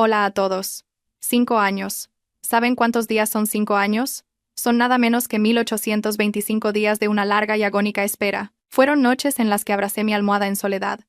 Hola a todos. 5 años. ¿Saben cuántos días son 5 años? Son nada menos que 1825 días de una larga y agónica espera. Fueron noches en las que abracé mi almohada en soledad,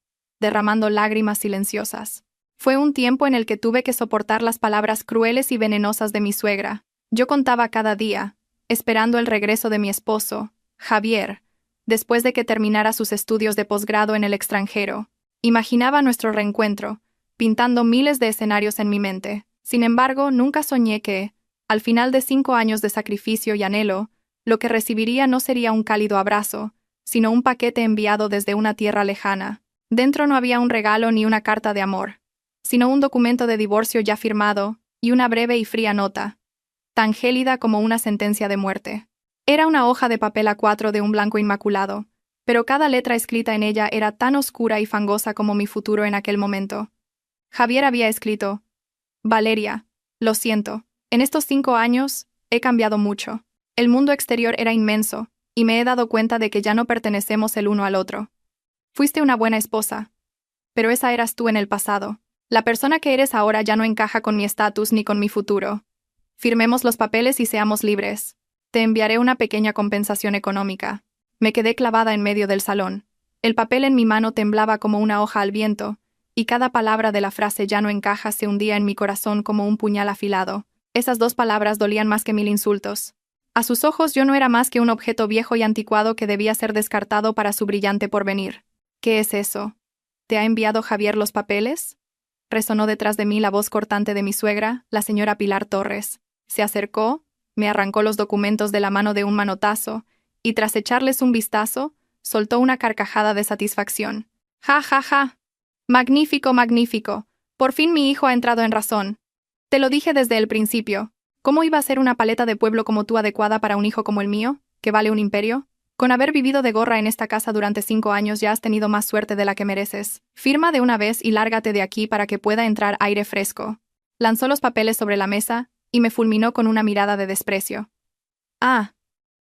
derramando lágrimas silenciosas. Fue un tiempo en el que tuve que soportar las palabras crueles y venenosas de mi suegra. Yo contaba cada día, esperando el regreso de mi esposo, Javier, después de que terminara sus estudios de posgrado en el extranjero. Imaginaba nuestro reencuentro, pintando miles de escenarios en mi mente. Sin embargo, nunca soñé que, al final de 5 años de sacrificio y anhelo, lo que recibiría no sería un cálido abrazo, sino un paquete enviado desde una tierra lejana. Dentro no había un regalo ni una carta de amor, sino un documento de divorcio ya firmado y una breve y fría nota, tan gélida como una sentencia de muerte. Era una hoja de papel A4 de un blanco inmaculado, pero cada letra escrita en ella era tan oscura y fangosa como mi futuro en aquel momento. Javier había escrito: Valeria, lo siento, en estos 5 años he cambiado mucho. El mundo exterior era inmenso, y me he dado cuenta de que ya no pertenecemos el uno al otro. Fuiste una buena esposa, pero esa eras tú en el pasado. La persona que eres ahora ya no encaja con mi estatus ni con mi futuro. Firmemos los papeles y seamos libres. Te enviaré una pequeña compensación económica. Me quedé clavada en medio del salón. El papel en mi mano temblaba como una hoja al viento, y cada palabra de la frase "ya no encaja" se hundía en mi corazón como un puñal afilado. Esas 2 palabras dolían más que 1000 insultos. A sus ojos yo no era más que un objeto viejo y anticuado que debía ser descartado para su brillante porvenir. ¿Qué es eso? ¿Te ha enviado Javier los papeles? Resonó detrás de mí la voz cortante de mi suegra, la señora Pilar Torres. Se acercó, me arrancó los documentos de la mano de un manotazo, y tras echarles un vistazo, soltó una carcajada de satisfacción. ¡Ja, ja, ja! Magnífico, magnífico. Por fin mi hijo ha entrado en razón. Te lo dije desde el principio. ¿Cómo iba a ser una paleta de pueblo como tú adecuada para un hijo como el mío, que vale un imperio? Con haber vivido de gorra en esta casa durante 5 años ya has tenido más suerte de la que mereces. Firma de una vez y lárgate de aquí para que pueda entrar aire fresco. Lanzó los papeles sobre la mesa y me fulminó con una mirada de desprecio. Ah,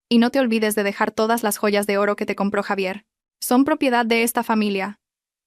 y no te olvides de dejar todas las joyas de oro que te compró Javier. Son propiedad de esta familia.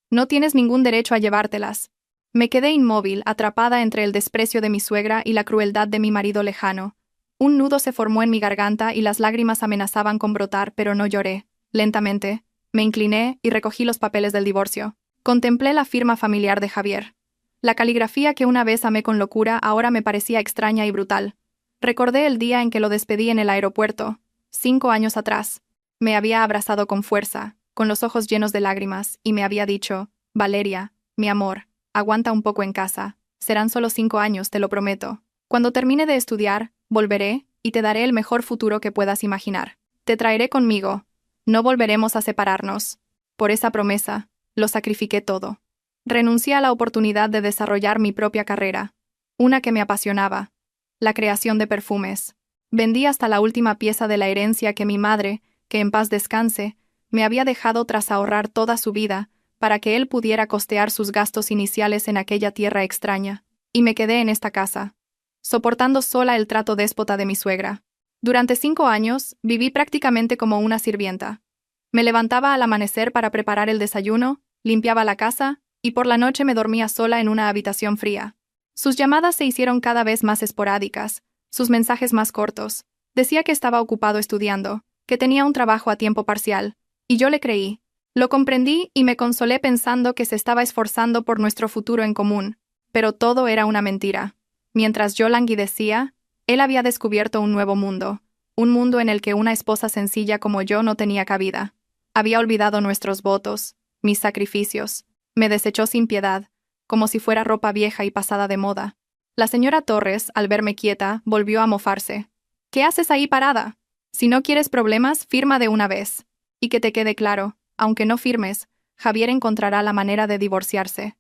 No tienes ningún derecho a llevártelas. Me quedé inmóvil, atrapada entre el desprecio de mi suegra y la crueldad de mi marido lejano. Un nudo se formó en mi garganta y las lágrimas amenazaban con brotar, pero no lloré. Lentamente, me incliné y recogí los papeles del divorcio. Contemplé la firma familiar de Javier. La caligrafía que una vez amé con locura ahora me parecía extraña y brutal. Recordé el día en que lo despedí en el aeropuerto, 5 años atrás. Me había abrazado con fuerza, con los ojos llenos de lágrimas, y me había dicho: Valeria, mi amor, aguanta un poco en casa. Serán solo 5 años, te lo prometo. Cuando termine de estudiar, volveré y te daré el mejor futuro que puedas imaginar. Te traeré conmigo. No volveremos a separarnos. Por esa promesa, lo sacrifiqué todo. Renuncié a la oportunidad de desarrollar mi propia carrera, una que me apasionaba: la creación de perfumes. Vendí hasta la última pieza de la herencia que mi madre, que en paz descanse, me había dejado tras ahorrar toda su vida, para que él pudiera costear sus gastos iniciales en aquella tierra extraña, y me quedé en esta casa, soportando sola el trato déspota de mi suegra. Durante 5 años, viví prácticamente como una sirvienta. Me levantaba al amanecer para preparar el desayuno, limpiaba la casa, y por la noche me dormía sola en una habitación fría. Sus llamadas se hicieron cada vez más esporádicas, sus mensajes más cortos. Decía que estaba ocupado estudiando, que tenía un trabajo a tiempo parcial, y yo le creí. Lo comprendí y me consolé pensando que se estaba esforzando por nuestro futuro en común, pero todo era una mentira. Mientras yo languidecía, él había descubierto un nuevo mundo, un mundo en el que una esposa sencilla como yo no tenía cabida. Había olvidado nuestros votos, mis sacrificios. Me desechó sin piedad, como si fuera ropa vieja y pasada de moda. La señora Torres, al verme quieta, volvió a mofarse. ¿Qué haces ahí parada? Si no quieres problemas, firma de una vez. Y que te quede claro, aunque no firmes, Javier encontrará la manera de divorciarse.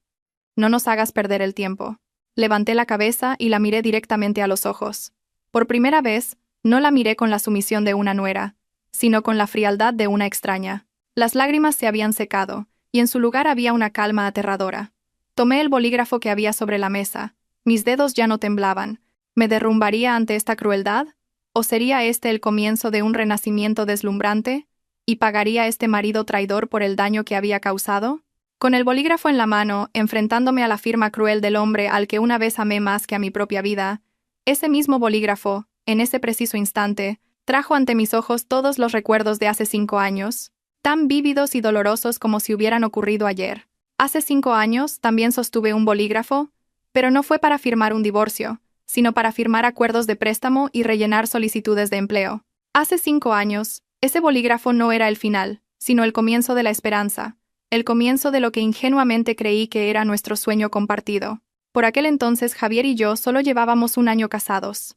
No nos hagas perder el tiempo. Levanté la cabeza y la miré directamente a los ojos. Por primera vez, no la miré con la sumisión de una nuera, sino con la frialdad de una extraña. Las lágrimas se habían secado, y en su lugar había una calma aterradora. Tomé el bolígrafo que había sobre la mesa. Mis dedos ya no temblaban. ¿Me derrumbaría ante esta crueldad? ¿O sería este el comienzo de un renacimiento deslumbrante? ¿Y pagaría este marido traidor por el daño que había causado? Con el bolígrafo en la mano, enfrentándome a la firma cruel del hombre al que una vez amé más que a mi propia vida, ese mismo bolígrafo, en ese preciso instante, trajo ante mis ojos todos los recuerdos de hace 5 años, tan vívidos y dolorosos como si hubieran ocurrido ayer. Hace 5 años también sostuve un bolígrafo, pero no fue para firmar un divorcio, sino para firmar acuerdos de préstamo y rellenar solicitudes de empleo. Hace 5 años, ese bolígrafo no era el final, sino el comienzo de la esperanza, el comienzo de lo que ingenuamente creí que era nuestro sueño compartido. Por aquel entonces Javier y yo solo llevábamos un año casados.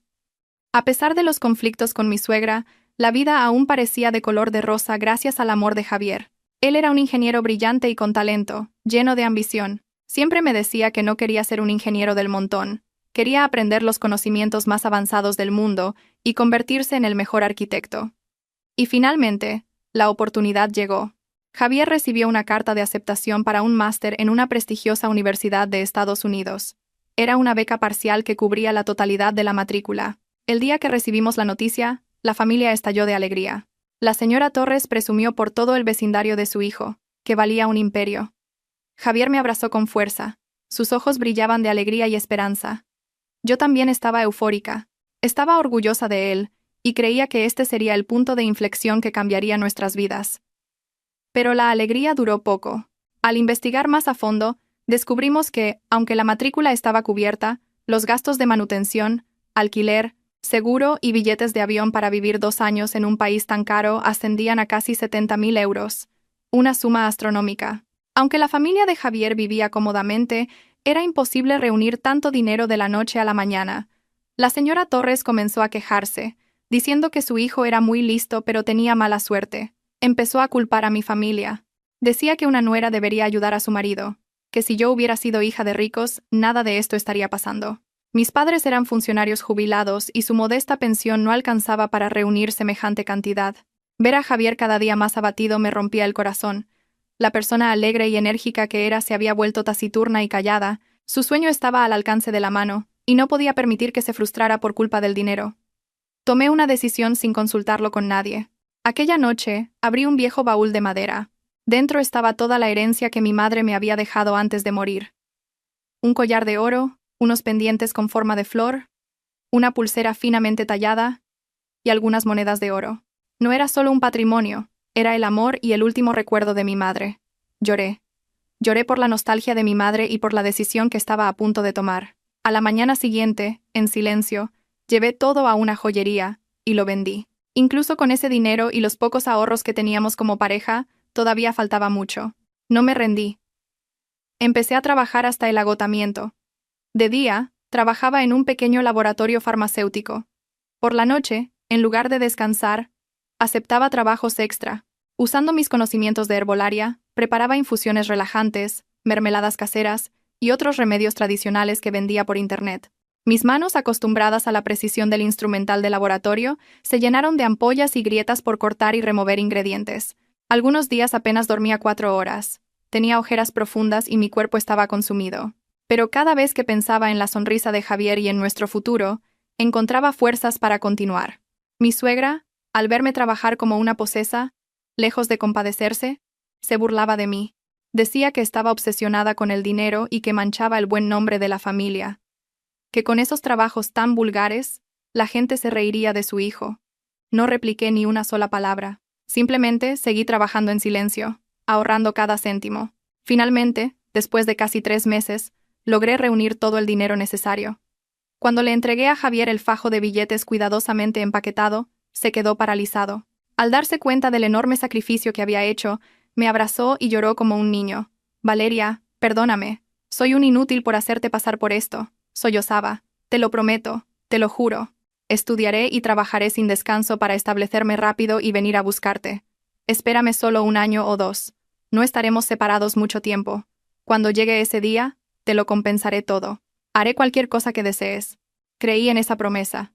A pesar de los conflictos con mi suegra, la vida aún parecía de color de rosa gracias al amor de Javier. Él era un ingeniero brillante y con talento, lleno de ambición. Siempre me decía que no quería ser un ingeniero del montón. Quería aprender los conocimientos más avanzados del mundo y convertirse en el mejor arquitecto. Y finalmente, la oportunidad llegó. Javier recibió una carta de aceptación para un máster en una prestigiosa universidad de Estados Unidos. Era una beca parcial que cubría la totalidad de la matrícula. El día que recibimos la noticia, la familia estalló de alegría. La señora Torres presumió por todo el vecindario de su hijo, que valía un imperio. Javier me abrazó con fuerza. Sus ojos brillaban de alegría y esperanza. Yo también estaba eufórica. Estaba orgullosa de él, y creía que este sería el punto de inflexión que cambiaría nuestras vidas. Pero la alegría duró poco. Al investigar más a fondo, descubrimos que, aunque la matrícula estaba cubierta, los gastos de manutención, alquiler, seguro y billetes de avión para vivir 2 años en un país tan caro ascendían a casi 70.000 euros, una suma astronómica. Aunque la familia de Javier vivía cómodamente, era imposible reunir tanto dinero de la noche a la mañana. La señora Torres comenzó a quejarse, diciendo que su hijo era muy listo pero tenía mala suerte. Empezó a culpar a mi familia. Decía que una nuera debería ayudar a su marido, que si yo hubiera sido hija de ricos, nada de esto estaría pasando. Mis padres eran funcionarios jubilados y su modesta pensión no alcanzaba para reunir semejante cantidad. Ver a Javier cada día más abatido me rompía el corazón. La persona alegre y enérgica que era se había vuelto taciturna y callada, su sueño estaba al alcance de la mano, y no podía permitir que se frustrara por culpa del dinero. Tomé una decisión sin consultarlo con nadie. Aquella noche, abrí un viejo baúl de madera. Dentro estaba toda la herencia que mi madre me había dejado antes de morir. Un collar de oro, unos pendientes con forma de flor, una pulsera finamente tallada y algunas monedas de oro. No era solo un patrimonio, era el amor y el último recuerdo de mi madre. Lloré. Lloré por la nostalgia de mi madre y por la decisión que estaba a punto de tomar. A la mañana siguiente, en silencio, llevé todo a una joyería y lo vendí. Incluso con ese dinero y los pocos ahorros que teníamos como pareja, todavía faltaba mucho. No me rendí. Empecé a trabajar hasta el agotamiento. De día, trabajaba en un pequeño laboratorio farmacéutico. Por la noche, en lugar de descansar, aceptaba trabajos extra. Usando mis conocimientos de herbolaria, preparaba infusiones relajantes, mermeladas caseras y otros remedios tradicionales que vendía por internet. Mis manos, acostumbradas a la precisión del instrumental de laboratorio, se llenaron de ampollas y grietas por cortar y remover ingredientes. Algunos días apenas dormía 4 horas. Tenía ojeras profundas y mi cuerpo estaba consumido. Pero cada vez que pensaba en la sonrisa de Javier y en nuestro futuro, encontraba fuerzas para continuar. Mi suegra, al verme trabajar como una posesa, lejos de compadecerse, se burlaba de mí. Decía que estaba obsesionada con el dinero y que manchaba el buen nombre de la familia. Que con esos trabajos tan vulgares, la gente se reiría de su hijo. No repliqué ni una sola palabra. Simplemente seguí trabajando en silencio, ahorrando cada céntimo. Finalmente, después de casi 3 meses, logré reunir todo el dinero necesario. Cuando le entregué a Javier el fajo de billetes cuidadosamente empaquetado, se quedó paralizado. Al darse cuenta del enorme sacrificio que había hecho, me abrazó y lloró como un niño. «Valeria, perdóname. Soy un inútil por hacerte pasar por esto», sollozaba. «Te lo prometo, te lo juro. Estudiaré y trabajaré sin descanso para establecerme rápido y venir a buscarte. Espérame solo 1 año o 2. No estaremos separados mucho tiempo. Cuando llegue ese día, te lo compensaré todo. Haré cualquier cosa que desees». Creí en esa promesa.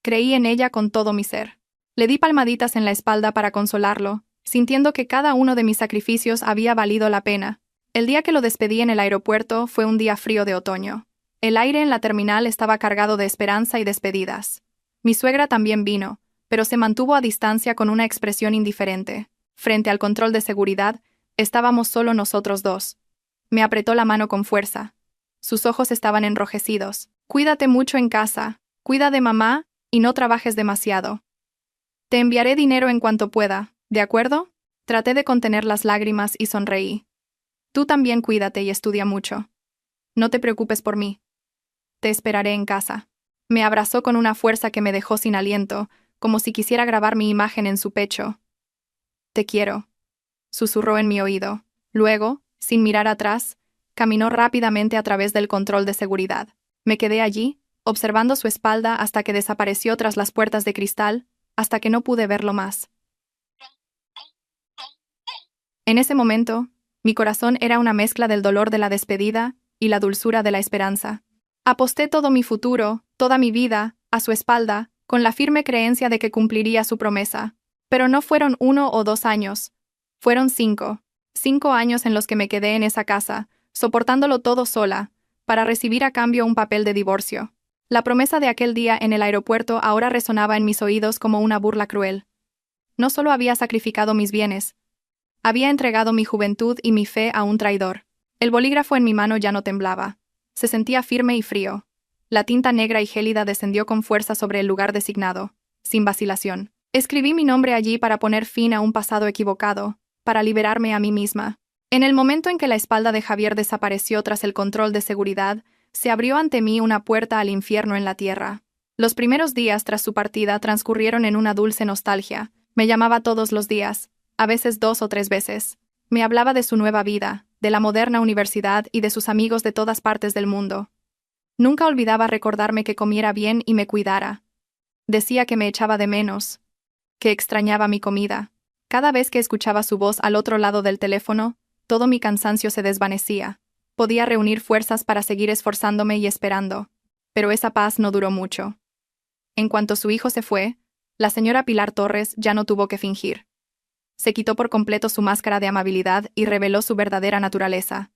Creí en ella con todo mi ser. Le di palmaditas en la espalda para consolarlo, sintiendo que cada uno de mis sacrificios había valido la pena. El día que lo despedí en el aeropuerto fue un día frío de otoño. El aire en la terminal estaba cargado de esperanza y despedidas. Mi suegra también vino, pero se mantuvo a distancia con una expresión indiferente. Frente al control de seguridad, Estábamos solo nosotros dos. Me apretó la mano con fuerza. Sus ojos estaban enrojecidos. Cuídate mucho en casa, cuida de mamá, y no trabajes demasiado. Te enviaré dinero en cuanto pueda, ¿de acuerdo? Traté de contener las lágrimas y sonreí. Tú también cuídate y estudia mucho. No te preocupes por mí. Te esperaré en casa. Me abrazó con una fuerza que me dejó sin aliento, como si quisiera grabar mi imagen en su pecho. Te quiero, susurró en mi oído. Luego, sin mirar atrás, caminó rápidamente a través del control de seguridad. Me quedé allí, observando su espalda hasta que desapareció tras las puertas de cristal, hasta que no pude verlo más. En ese momento, mi corazón era una mezcla del dolor de la despedida y la dulzura de la esperanza. Aposté todo mi futuro, toda mi vida, a su espalda, con la firme creencia de que cumpliría su promesa. Pero no fueron 1 o 2 años. Fueron 5. 5 años en los que me quedé en esa casa, soportándolo todo sola, para recibir a cambio un papel de divorcio. La promesa de aquel día en el aeropuerto ahora resonaba en mis oídos como una burla cruel. No solo había sacrificado mis bienes, había entregado mi juventud y mi fe a un traidor. El bolígrafo en mi mano ya no temblaba. Se sentía firme y frío. La tinta negra y gélida descendió con fuerza sobre el lugar designado, sin vacilación. Escribí mi nombre allí para poner fin a un pasado equivocado, para liberarme a mí misma. En el momento en que la espalda de Javier desapareció tras el control de seguridad, se abrió ante mí una puerta al infierno en la tierra. Los primeros días tras su partida transcurrieron en una dulce nostalgia. Me llamaba todos los días, a veces 2 o 3 veces. Me hablaba de su nueva vida, de la moderna universidad y de sus amigos de todas partes del mundo. Nunca olvidaba recordarme que comiera bien y me cuidara. Decía que me echaba de menos, que extrañaba mi comida. Cada vez que escuchaba su voz al otro lado del teléfono, todo mi cansancio se desvanecía. Podía reunir fuerzas para seguir esforzándome y esperando. Pero esa paz no duró mucho. En cuanto su hijo se fue, la señora Pilar Torres ya no tuvo que fingir. Se quitó por completo su máscara de amabilidad y reveló su verdadera naturaleza.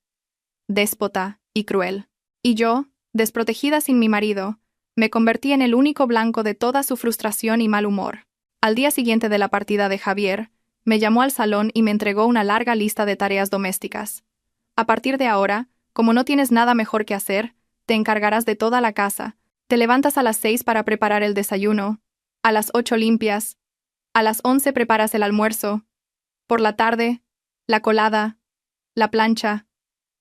Déspota y cruel. Y yo, desprotegida sin mi marido, me convertí en el único blanco de toda su frustración y mal humor. Al día siguiente de la partida de Javier, me llamó al salón y me entregó una larga lista de tareas domésticas. A partir de ahora, como no tienes nada mejor que hacer, te encargarás de toda la casa. Te levantas a las 6 para preparar el desayuno, a las 8 limpias, a las 11 preparas el almuerzo, por la tarde, la colada, la plancha,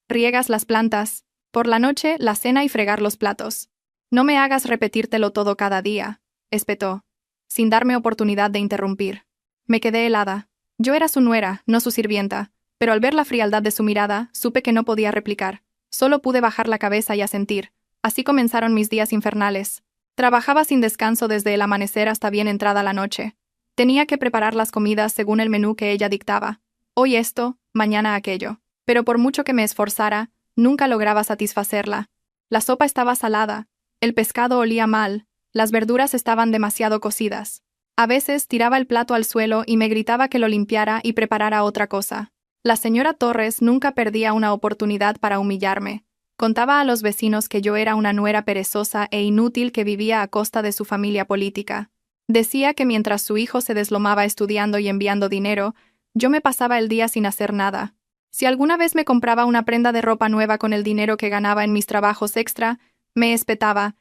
riegas las plantas, por la noche la cena y fregar los platos. No me hagas repetírtelo todo cada día, espetó, sin darme oportunidad de interrumpir. Me quedé helada. Yo era su nuera, no su sirvienta, pero al ver la frialdad de su mirada, supe que no podía replicar. Solo pude bajar la cabeza y asentir. Así comenzaron mis días infernales. Trabajaba sin descanso desde el amanecer hasta bien entrada la noche. Tenía que preparar las comidas según el menú que ella dictaba. Hoy esto, mañana aquello. Pero por mucho que me esforzara, nunca lograba satisfacerla. La sopa estaba salada, el pescado olía mal, las verduras estaban demasiado cocidas. A veces tiraba el plato al suelo y me gritaba que lo limpiara y preparara otra cosa. La señora Torres nunca perdía una oportunidad para humillarme. Contaba a los vecinos que yo era una nuera perezosa e inútil que vivía a costa de su familia política. Decía que mientras su hijo se deslomaba estudiando y enviando dinero, yo me pasaba el día sin hacer nada. Si alguna vez me compraba una prenda de ropa nueva con el dinero que ganaba en mis trabajos extra, me espetaba: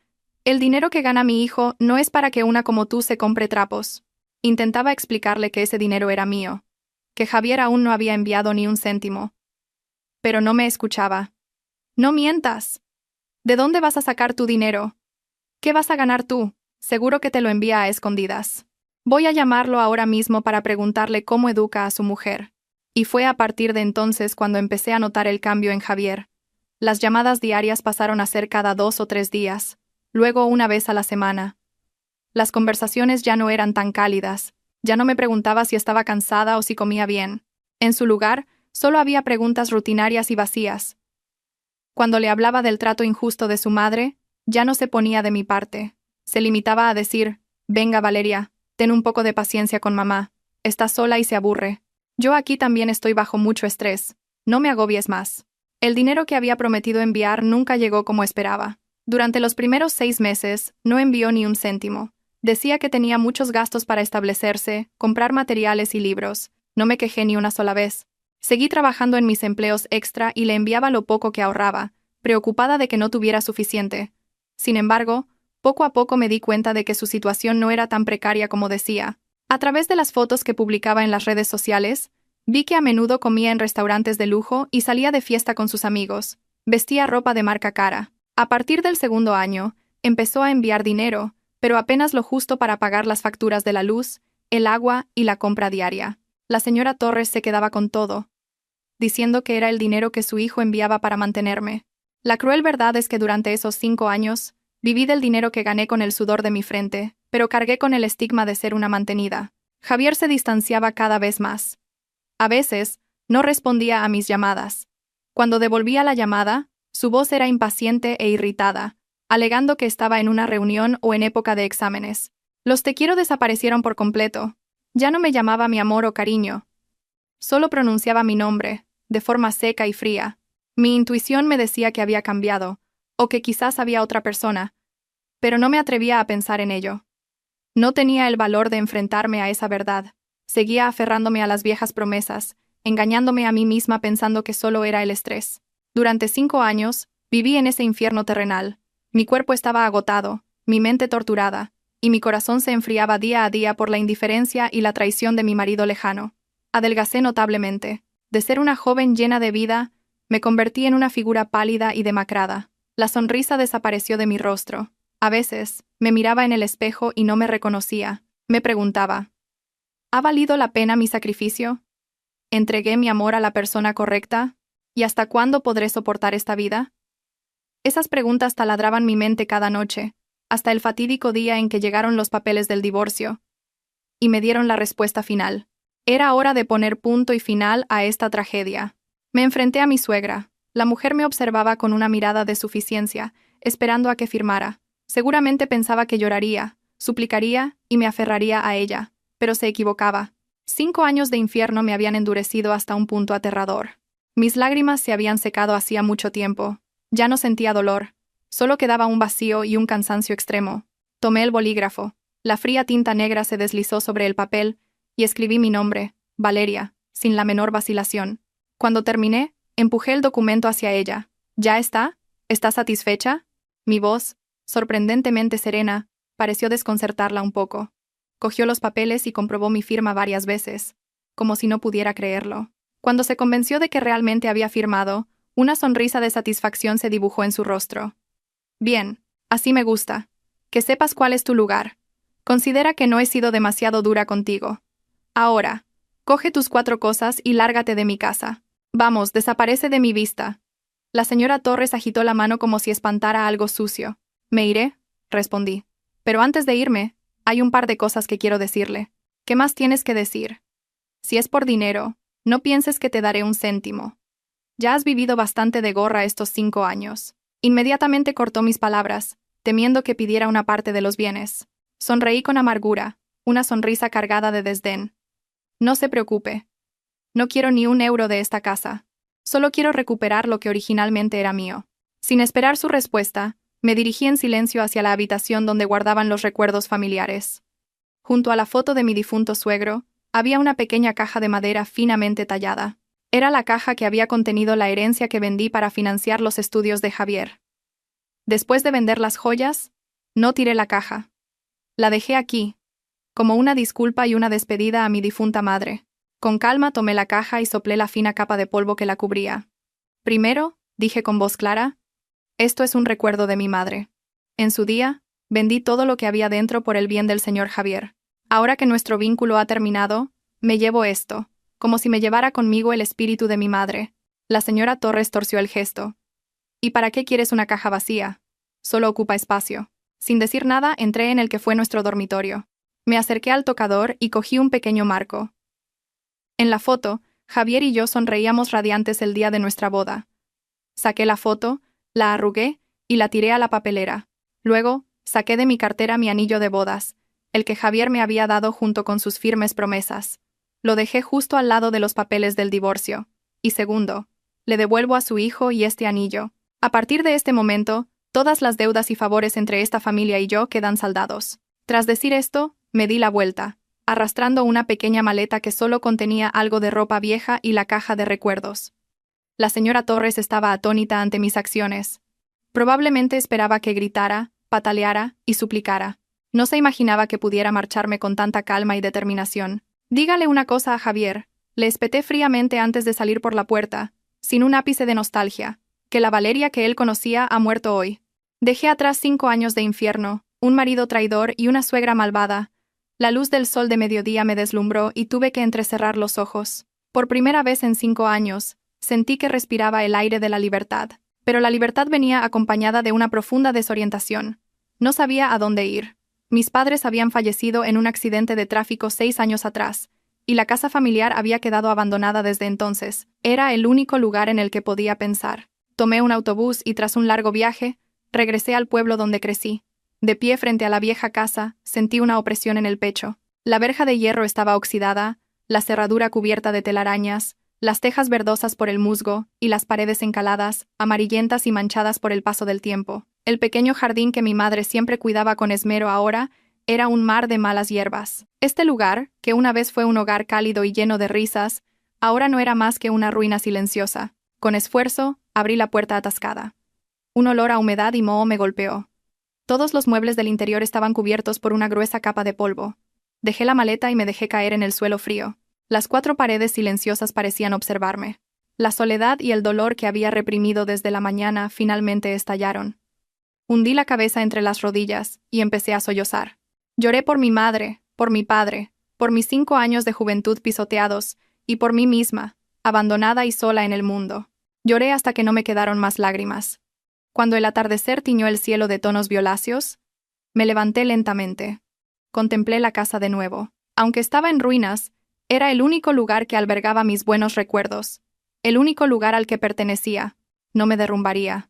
el dinero que gana mi hijo no es para que una como tú se compre trapos. Intentaba explicarle que ese dinero era mío, que Javier aún no había enviado ni un céntimo. Pero no me escuchaba. No mientas. ¿De dónde vas a sacar tu dinero? ¿Qué vas a ganar tú? Seguro que te lo envía a escondidas. Voy a llamarlo ahora mismo para preguntarle cómo educa a su mujer. Y fue a partir de entonces cuando empecé a notar el cambio en Javier. Las llamadas diarias pasaron a ser cada 2 o 3 días, luego una vez a la semana. Las conversaciones ya no eran tan cálidas, ya no me preguntaba si estaba cansada o si comía bien. En su lugar, solo había preguntas rutinarias y vacías. Cuando le hablaba del trato injusto de su madre, ya no se ponía de mi parte. Se limitaba a decir: venga Valeria, ten un poco de paciencia con mamá, está sola y se aburre. Yo aquí también estoy bajo mucho estrés, no me agobies más. El dinero que había prometido enviar nunca llegó como esperaba. Durante los primeros 6 meses, no envió ni un céntimo. Decía que tenía muchos gastos para establecerse, comprar materiales y libros. No me quejé ni una sola vez. Seguí trabajando en mis empleos extra y le enviaba lo poco que ahorraba, preocupada de que no tuviera suficiente. Sin embargo, poco a poco me di cuenta de que su situación no era tan precaria como decía. A través de las fotos que publicaba en las redes sociales, vi que a menudo comía en restaurantes de lujo y salía de fiesta con sus amigos. Vestía ropa de marca cara. A partir del segundo año, empezó a enviar dinero, pero apenas lo justo para pagar las facturas de la luz, el agua y la compra diaria. La señora Torres se quedaba con todo, diciendo que era el dinero que su hijo enviaba para mantenerme. La cruel verdad es que durante esos 5 años, viví del dinero que gané con el sudor de mi frente, pero cargué con el estigma de ser una mantenida. Javier se distanciaba cada vez más. A veces, no respondía a mis llamadas. Cuando devolvía la llamada, su voz era impaciente e irritada, alegando que estaba en una reunión o en época de exámenes. Los te quiero desaparecieron por completo. Ya no me llamaba mi amor o cariño. Solo pronunciaba mi nombre, de forma seca y fría. Mi intuición me decía que había cambiado, o que quizás había otra persona, pero no me atrevía a pensar en ello. No tenía el valor de enfrentarme a esa verdad. Seguía aferrándome a las viejas promesas, engañándome a mí misma pensando que solo era el estrés. Durante 5 años, viví en ese infierno terrenal. Mi cuerpo estaba agotado, mi mente torturada, y mi corazón se enfriaba día a día por la indiferencia y la traición de mi marido lejano. Adelgacé notablemente. De ser una joven llena de vida, me convertí en una figura pálida y demacrada. La sonrisa desapareció de mi rostro. A veces, me miraba en el espejo y no me reconocía. Me preguntaba, ¿ha valido la pena mi sacrificio? ¿Entregué mi amor a la persona correcta? ¿Y hasta cuándo podré soportar esta vida? Esas preguntas taladraban mi mente cada noche, hasta el fatídico día en que llegaron los papeles del divorcio, y me dieron la respuesta final. Era hora de poner punto y final a esta tragedia. Me enfrenté a mi suegra. La mujer me observaba con una mirada de suficiencia, esperando a que firmara. Seguramente pensaba que lloraría, suplicaría y me aferraría a ella, pero se equivocaba. 5 años de infierno me habían endurecido hasta un punto aterrador. Mis lágrimas se habían secado hacía mucho tiempo. Ya no sentía dolor. Solo quedaba un vacío y un cansancio extremo. Tomé el bolígrafo. La fría tinta negra se deslizó sobre el papel y escribí mi nombre, Valeria, sin la menor vacilación. Cuando terminé, empujé el documento hacia ella. ¿Ya está? ¿Estás satisfecha? Mi voz, sorprendentemente serena, pareció desconcertarla un poco. Cogió los papeles y comprobó mi firma varias veces, como si no pudiera creerlo. Cuando se convenció de que realmente había firmado, una sonrisa de satisfacción se dibujó en su rostro. Bien, así me gusta. Que sepas cuál es tu lugar. Considera que no he sido demasiado dura contigo. Ahora, coge tus 4 cosas y lárgate de mi casa. Vamos, desaparece de mi vista. La señora Torres agitó la mano como si espantara algo sucio. Me iré, respondí. Pero antes de irme, hay un par de cosas que quiero decirle. ¿Qué más tienes que decir? Si es por dinero, no pienses que te daré un céntimo. Ya has vivido bastante de gorra estos 5 años. Inmediatamente cortó mis palabras, temiendo que pidiera una parte de los bienes. Sonreí con amargura, una sonrisa cargada de desdén. No se preocupe. No quiero ni un euro de esta casa. Solo quiero recuperar lo que originalmente era mío. Sin esperar su respuesta, me dirigí en silencio hacia la habitación donde guardaban los recuerdos familiares. Junto a la foto de mi difunto suegro, había una pequeña caja de madera finamente tallada. Era la caja que había contenido la herencia que vendí para financiar los estudios de Javier. Después de vender las joyas, no tiré la caja. La dejé aquí, como una disculpa y una despedida a mi difunta madre. Con calma tomé la caja y soplé la fina capa de polvo que la cubría. Primero, dije con voz clara, esto es un recuerdo de mi madre. En su día, vendí todo lo que había dentro por el bien del señor Javier. Ahora que nuestro vínculo ha terminado, me llevo esto, como si me llevara conmigo el espíritu de mi madre. La señora Torres torció el gesto. ¿Y para qué quieres una caja vacía? Solo ocupa espacio. Sin decir nada, entré en el que fue nuestro dormitorio. Me acerqué al tocador y cogí un pequeño marco. En la foto, Javier y yo sonreíamos radiantes el día de nuestra boda. Saqué la foto, la arrugué y la tiré a la papelera. Luego, saqué de mi cartera mi anillo de bodas, el que Javier me había dado junto con sus firmes promesas. Lo dejé justo al lado de los papeles del divorcio. Y segundo, le devuelvo a su hijo y este anillo. A partir de este momento, todas las deudas y favores entre esta familia y yo quedan saldados. Tras decir esto, me di la vuelta, arrastrando una pequeña maleta que solo contenía algo de ropa vieja y la caja de recuerdos. La señora Torres estaba atónita ante mis acciones. Probablemente esperaba que gritara, pataleara y suplicara. No se imaginaba que pudiera marcharme con tanta calma y determinación. Dígale una cosa a Javier, le espeté fríamente antes de salir por la puerta, sin un ápice de nostalgia, que la Valeria que él conocía ha muerto hoy. Dejé atrás 5 años de infierno, un marido traidor y una suegra malvada. La luz del sol de mediodía me deslumbró y tuve que entrecerrar los ojos. Por primera vez en 5 años, sentí que respiraba el aire de la libertad. Pero la libertad venía acompañada de una profunda desorientación. No sabía a dónde ir. Mis padres habían fallecido en un accidente de tráfico 6 años atrás, y la casa familiar había quedado abandonada desde entonces. Era el único lugar en el que podía pensar. Tomé un autobús y tras un largo viaje, regresé al pueblo donde crecí. De pie frente a la vieja casa, sentí una opresión en el pecho. La verja de hierro estaba oxidada, la cerradura cubierta de telarañas, las tejas verdosas por el musgo y las paredes encaladas, amarillentas y manchadas por el paso del tiempo. El pequeño jardín que mi madre siempre cuidaba con esmero ahora era un mar de malas hierbas. Este lugar, que una vez fue un hogar cálido y lleno de risas, ahora no era más que una ruina silenciosa. Con esfuerzo, abrí la puerta atascada. Un olor a humedad y moho me golpeó. Todos los muebles del interior estaban cubiertos por una gruesa capa de polvo. Dejé la maleta y me dejé caer en el suelo frío. Las 4 paredes silenciosas parecían observarme. La soledad y el dolor que había reprimido desde la mañana finalmente estallaron. Hundí la cabeza entre las rodillas y empecé a sollozar. Lloré por mi madre, por mi padre, por mis 5 años de juventud pisoteados y por mí misma, abandonada y sola en el mundo. Lloré hasta que no me quedaron más lágrimas. Cuando el atardecer tiñó el cielo de tonos violáceos, me levanté lentamente. Contemplé la casa de nuevo. Aunque estaba en ruinas, era el único lugar que albergaba mis buenos recuerdos, el único lugar al que pertenecía. No me derrumbaría.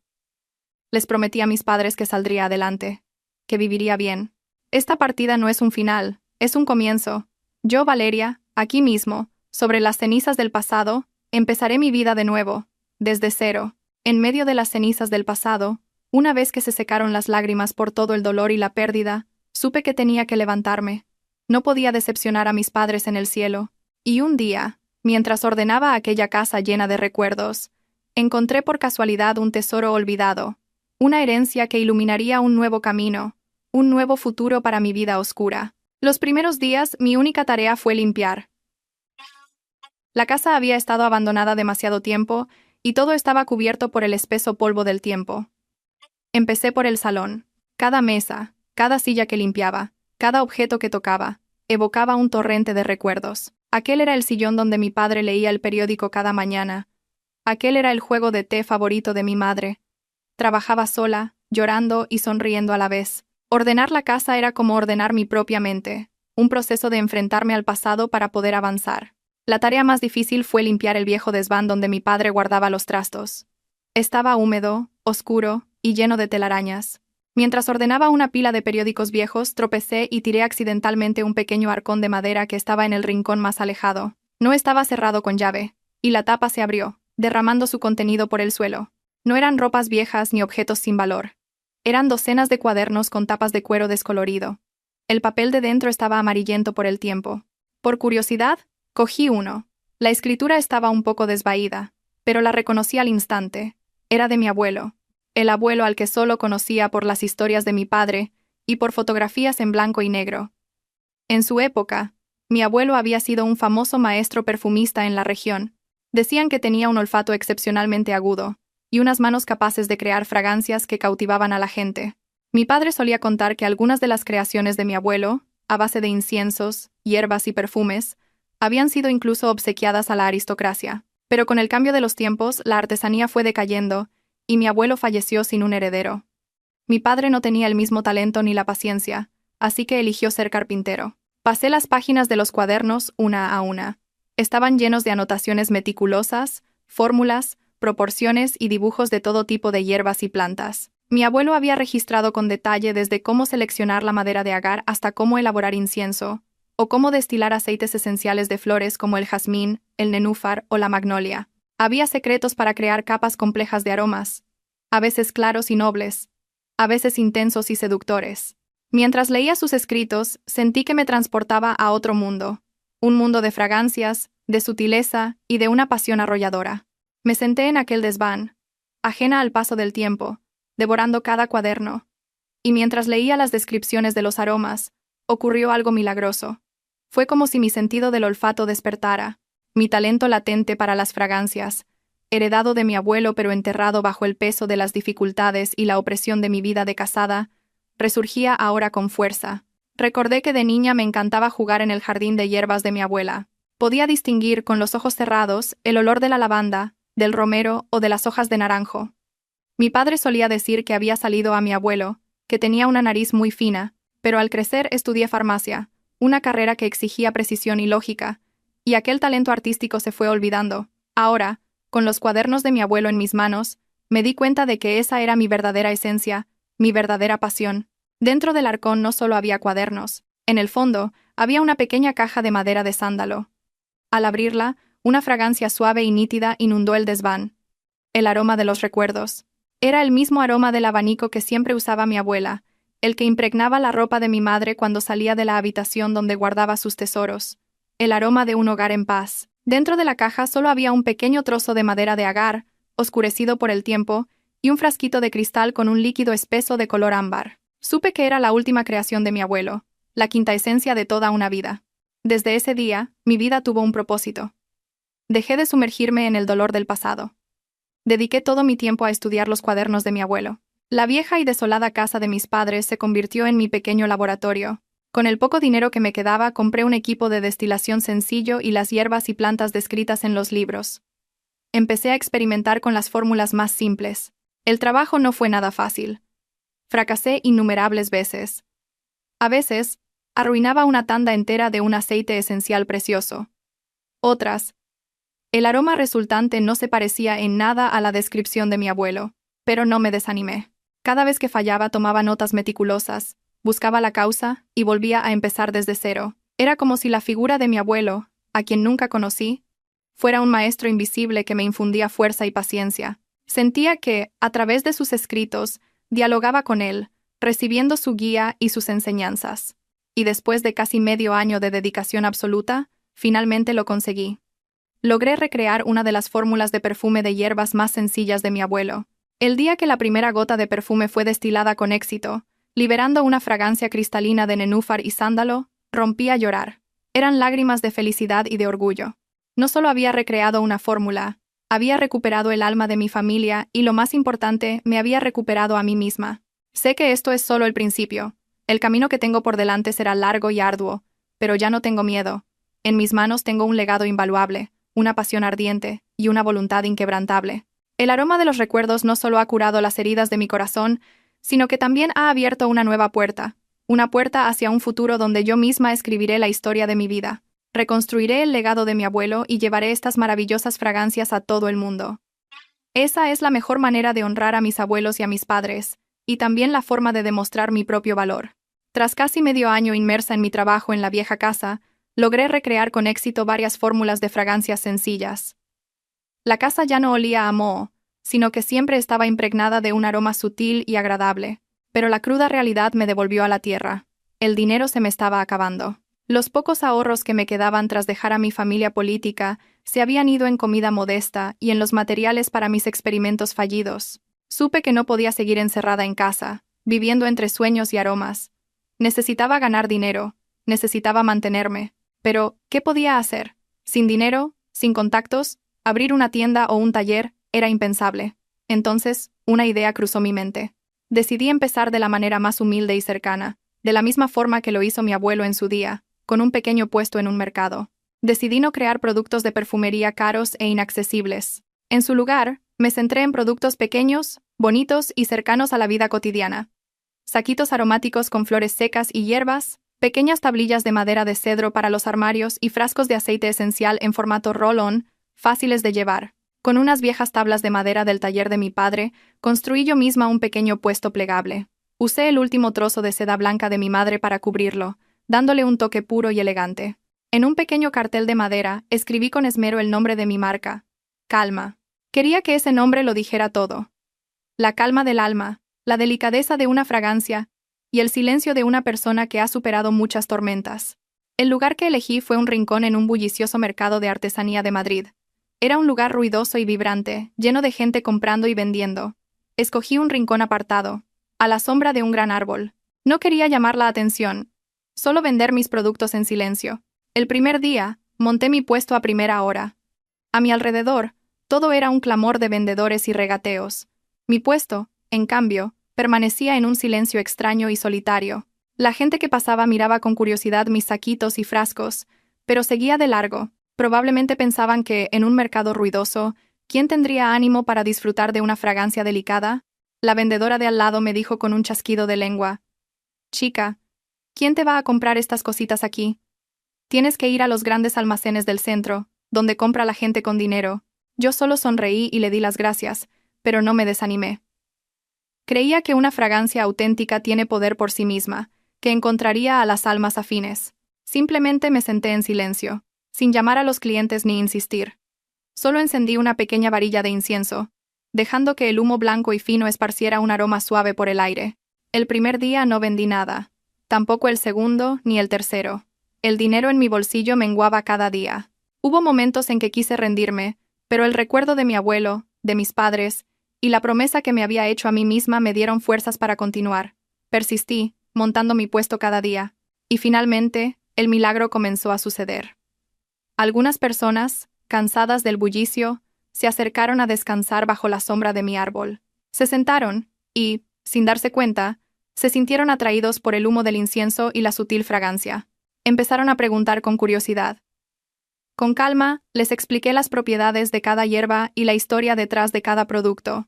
Les prometí a mis padres que saldría adelante, que viviría bien. Esta partida no es un final, es un comienzo. Yo, Valeria, aquí mismo, sobre las cenizas del pasado, empezaré mi vida de nuevo, desde cero. En medio de las cenizas del pasado, una vez que se secaron las lágrimas por todo el dolor y la pérdida, supe que tenía que levantarme. No podía decepcionar a mis padres en el cielo. Y un día, mientras ordenaba aquella casa llena de recuerdos, encontré por casualidad un tesoro olvidado, una herencia que iluminaría un nuevo camino, un nuevo futuro para mi vida oscura. Los primeros días, mi única tarea fue limpiar. La casa había estado abandonada demasiado tiempo y todo estaba cubierto por el espeso polvo del tiempo. Empecé por el salón. Cada mesa, cada silla que limpiaba, cada objeto que tocaba, evocaba un torrente de recuerdos. Aquel era el sillón donde mi padre leía el periódico cada mañana. Aquel era el juego de té favorito de mi madre. Trabajaba sola, llorando y sonriendo a la vez. Ordenar la casa era como ordenar mi propia mente, un proceso de enfrentarme al pasado para poder avanzar. La tarea más difícil fue limpiar el viejo desván donde mi padre guardaba los trastos. Estaba húmedo, oscuro y lleno de telarañas. Mientras ordenaba una pila de periódicos viejos, tropecé y tiré accidentalmente un pequeño arcón de madera que estaba en el rincón más alejado. No estaba cerrado con llave, y la tapa se abrió, derramando su contenido por el suelo. No eran ropas viejas ni objetos sin valor. Eran docenas de cuadernos con tapas de cuero descolorido. El papel de dentro estaba amarillento por el tiempo. Por curiosidad, cogí uno. La escritura estaba un poco desvaída, pero la reconocí al instante. Era de mi abuelo. El abuelo al que solo conocía por las historias de mi padre y por fotografías en blanco y negro. En su época, mi abuelo había sido un famoso maestro perfumista en la región. Decían que tenía un olfato excepcionalmente agudo y unas manos capaces de crear fragancias que cautivaban a la gente. Mi padre solía contar que algunas de las creaciones de mi abuelo, a base de inciensos, hierbas y perfumes, habían sido incluso obsequiadas a la aristocracia. Pero con el cambio de los tiempos, la artesanía fue decayendo y mi abuelo falleció sin un heredero. Mi padre no tenía el mismo talento ni la paciencia, así que eligió ser carpintero. Pasé las páginas de los cuadernos una a una. Estaban llenos de anotaciones meticulosas, fórmulas, proporciones y dibujos de todo tipo de hierbas y plantas. Mi abuelo había registrado con detalle desde cómo seleccionar la madera de agar hasta cómo elaborar incienso, o cómo destilar aceites esenciales de flores como el jazmín, el nenúfar o la magnolia. Había secretos para crear capas complejas de aromas, a veces claros y nobles, a veces intensos y seductores. Mientras leía sus escritos, sentí que me transportaba a otro mundo, un mundo de fragancias, de sutileza y de una pasión arrolladora. Me senté en aquel desván, ajena al paso del tiempo, devorando cada cuaderno, y mientras leía las descripciones de los aromas, ocurrió algo milagroso. Fue como si mi sentido del olfato despertara, mi talento latente para las fragancias, heredado de mi abuelo pero enterrado bajo el peso de las dificultades y la opresión de mi vida de casada, resurgía ahora con fuerza. Recordé que de niña me encantaba jugar en el jardín de hierbas de mi abuela. Podía distinguir con los ojos cerrados el olor de la lavanda, del romero o de las hojas de naranjo. Mi padre solía decir que había salido a mi abuelo, que tenía una nariz muy fina, pero al crecer estudié farmacia, una carrera que exigía precisión y lógica, y aquel talento artístico se fue olvidando. Ahora, con los cuadernos de mi abuelo en mis manos, me di cuenta de que esa era mi verdadera esencia, mi verdadera pasión. Dentro del arcón no solo había cuadernos, en el fondo había una pequeña caja de madera de sándalo. Al abrirla, una fragancia suave y nítida inundó el desván. El aroma de los recuerdos. Era el mismo aroma del abanico que siempre usaba mi abuela, el que impregnaba la ropa de mi madre cuando salía de la habitación donde guardaba sus tesoros. El aroma de un hogar en paz. Dentro de la caja solo había un pequeño trozo de madera de agar, oscurecido por el tiempo, y un frasquito de cristal con un líquido espeso de color ámbar. Supe que era la última creación de mi abuelo, la quinta esencia de toda una vida. Desde ese día, mi vida tuvo un propósito. Dejé de sumergirme en el dolor del pasado. Dediqué todo mi tiempo a estudiar los cuadernos de mi abuelo. La vieja y desolada casa de mis padres se convirtió en mi pequeño laboratorio. Con el poco dinero que me quedaba, compré un equipo de destilación sencillo y las hierbas y plantas descritas en los libros. Empecé a experimentar con las fórmulas más simples. El trabajo no fue nada fácil. Fracasé innumerables veces. A veces, arruinaba una tanda entera de un aceite esencial precioso. Otras, el aroma resultante no se parecía en nada a la descripción de mi abuelo, pero no me desanimé. Cada vez que fallaba tomaba notas meticulosas, buscaba la causa y volvía a empezar desde cero. Era como si la figura de mi abuelo, a quien nunca conocí, fuera un maestro invisible que me infundía fuerza y paciencia. Sentía que, a través de sus escritos, dialogaba con él, recibiendo su guía y sus enseñanzas. Y después de casi medio año de dedicación absoluta, finalmente lo conseguí. Logré recrear una de las fórmulas de perfume de hierbas más sencillas de mi abuelo. El día que la primera gota de perfume fue destilada con éxito, liberando una fragancia cristalina de nenúfar y sándalo, rompí a llorar. Eran lágrimas de felicidad y de orgullo. No solo había recreado una fórmula, había recuperado el alma de mi familia y, lo más importante, me había recuperado a mí misma. Sé que esto es solo el principio. El camino que tengo por delante será largo y arduo, pero ya no tengo miedo. En mis manos tengo un legado invaluable, una pasión ardiente y una voluntad inquebrantable. El aroma de los recuerdos no solo ha curado las heridas de mi corazón, sino que también ha abierto una nueva puerta, una puerta hacia un futuro donde yo misma escribiré la historia de mi vida. Reconstruiré el legado de mi abuelo y llevaré estas maravillosas fragancias a todo el mundo. Esa es la mejor manera de honrar a mis abuelos y a mis padres, y también la forma de demostrar mi propio valor. Tras casi medio año inmersa en mi trabajo en la vieja casa, logré recrear con éxito varias fórmulas de fragancias sencillas. La casa ya no olía a moho, sino que siempre estaba impregnada de un aroma sutil y agradable, pero la cruda realidad me devolvió a la tierra. El dinero se me estaba acabando. Los pocos ahorros que me quedaban tras dejar a mi familia política se habían ido en comida modesta y en los materiales para mis experimentos fallidos. Supe que no podía seguir encerrada en casa, viviendo entre sueños y aromas. Necesitaba ganar dinero, necesitaba mantenerme. Pero, ¿qué podía hacer? Sin dinero, sin contactos, abrir una tienda o un taller era impensable. Entonces, una idea cruzó mi mente. Decidí empezar de la manera más humilde y cercana, de la misma forma que lo hizo mi abuelo en su día, con un pequeño puesto en un mercado. Decidí no crear productos de perfumería caros e inaccesibles. En su lugar, me centré en productos pequeños, bonitos y cercanos a la vida cotidiana. Saquitos aromáticos con flores secas y hierbas, pequeñas tablillas de madera de cedro para los armarios y frascos de aceite esencial en formato roll-on, fáciles de llevar. Con unas viejas tablas de madera del taller de mi padre, construí yo misma un pequeño puesto plegable. Usé el último trozo de seda blanca de mi madre para cubrirlo, dándole un toque puro y elegante. En un pequeño cartel de madera, escribí con esmero el nombre de mi marca. Calma. Quería que ese nombre lo dijera todo. La calma del alma, la delicadeza de una fragancia, y el silencio de una persona que ha superado muchas tormentas. El lugar que elegí fue un rincón en un bullicioso mercado de artesanía de Madrid. Era un lugar ruidoso y vibrante, lleno de gente comprando y vendiendo. Escogí un rincón apartado, a la sombra de un gran árbol. No quería llamar la atención, solo vender mis productos en silencio. El primer día, monté mi puesto a primera hora. A mi alrededor, todo era un clamor de vendedores y regateos. Mi puesto, en cambio, permanecía en un silencio extraño y solitario. La gente que pasaba miraba con curiosidad mis saquitos y frascos, pero seguía de largo. Probablemente pensaban que, en un mercado ruidoso, ¿quién tendría ánimo para disfrutar de una fragancia delicada? La vendedora de al lado me dijo con un chasquido de lengua: «Chica, ¿quién te va a comprar estas cositas aquí? Tienes que ir a los grandes almacenes del centro, donde compra la gente con dinero». Yo solo sonreí y le di las gracias, pero no me desanimé. Creía que una fragancia auténtica tiene poder por sí misma, que encontraría a las almas afines. Simplemente me senté en silencio, sin llamar a los clientes ni insistir. Solo encendí una pequeña varilla de incienso, dejando que el humo blanco y fino esparciera un aroma suave por el aire. El primer día no vendí nada, tampoco el segundo ni el tercero. El dinero en mi bolsillo menguaba cada día. Hubo momentos en que quise rendirme, pero el recuerdo de mi abuelo, de mis padres, y la promesa que me había hecho a mí misma me dieron fuerzas para continuar. Persistí, montando mi puesto cada día, y finalmente, el milagro comenzó a suceder. Algunas personas, cansadas del bullicio, se acercaron a descansar bajo la sombra de mi árbol. Se sentaron y, sin darse cuenta, se sintieron atraídos por el humo del incienso y la sutil fragancia. Empezaron a preguntar con curiosidad. Con calma, les expliqué las propiedades de cada hierba y la historia detrás de cada producto.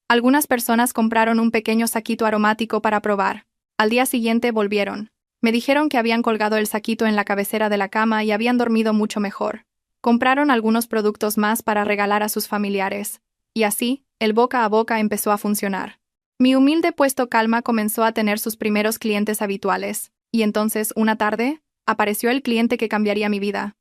Algunas personas compraron un pequeño saquito aromático para probar. Al día siguiente volvieron. Me dijeron que habían colgado el saquito en la cabecera de la cama y habían dormido mucho mejor. Compraron algunos productos más para regalar a sus familiares. Y así, el boca a boca empezó a funcionar. Mi humilde puesto Calma comenzó a tener sus primeros clientes habituales. Y entonces, una tarde, apareció el cliente que cambiaría mi vida.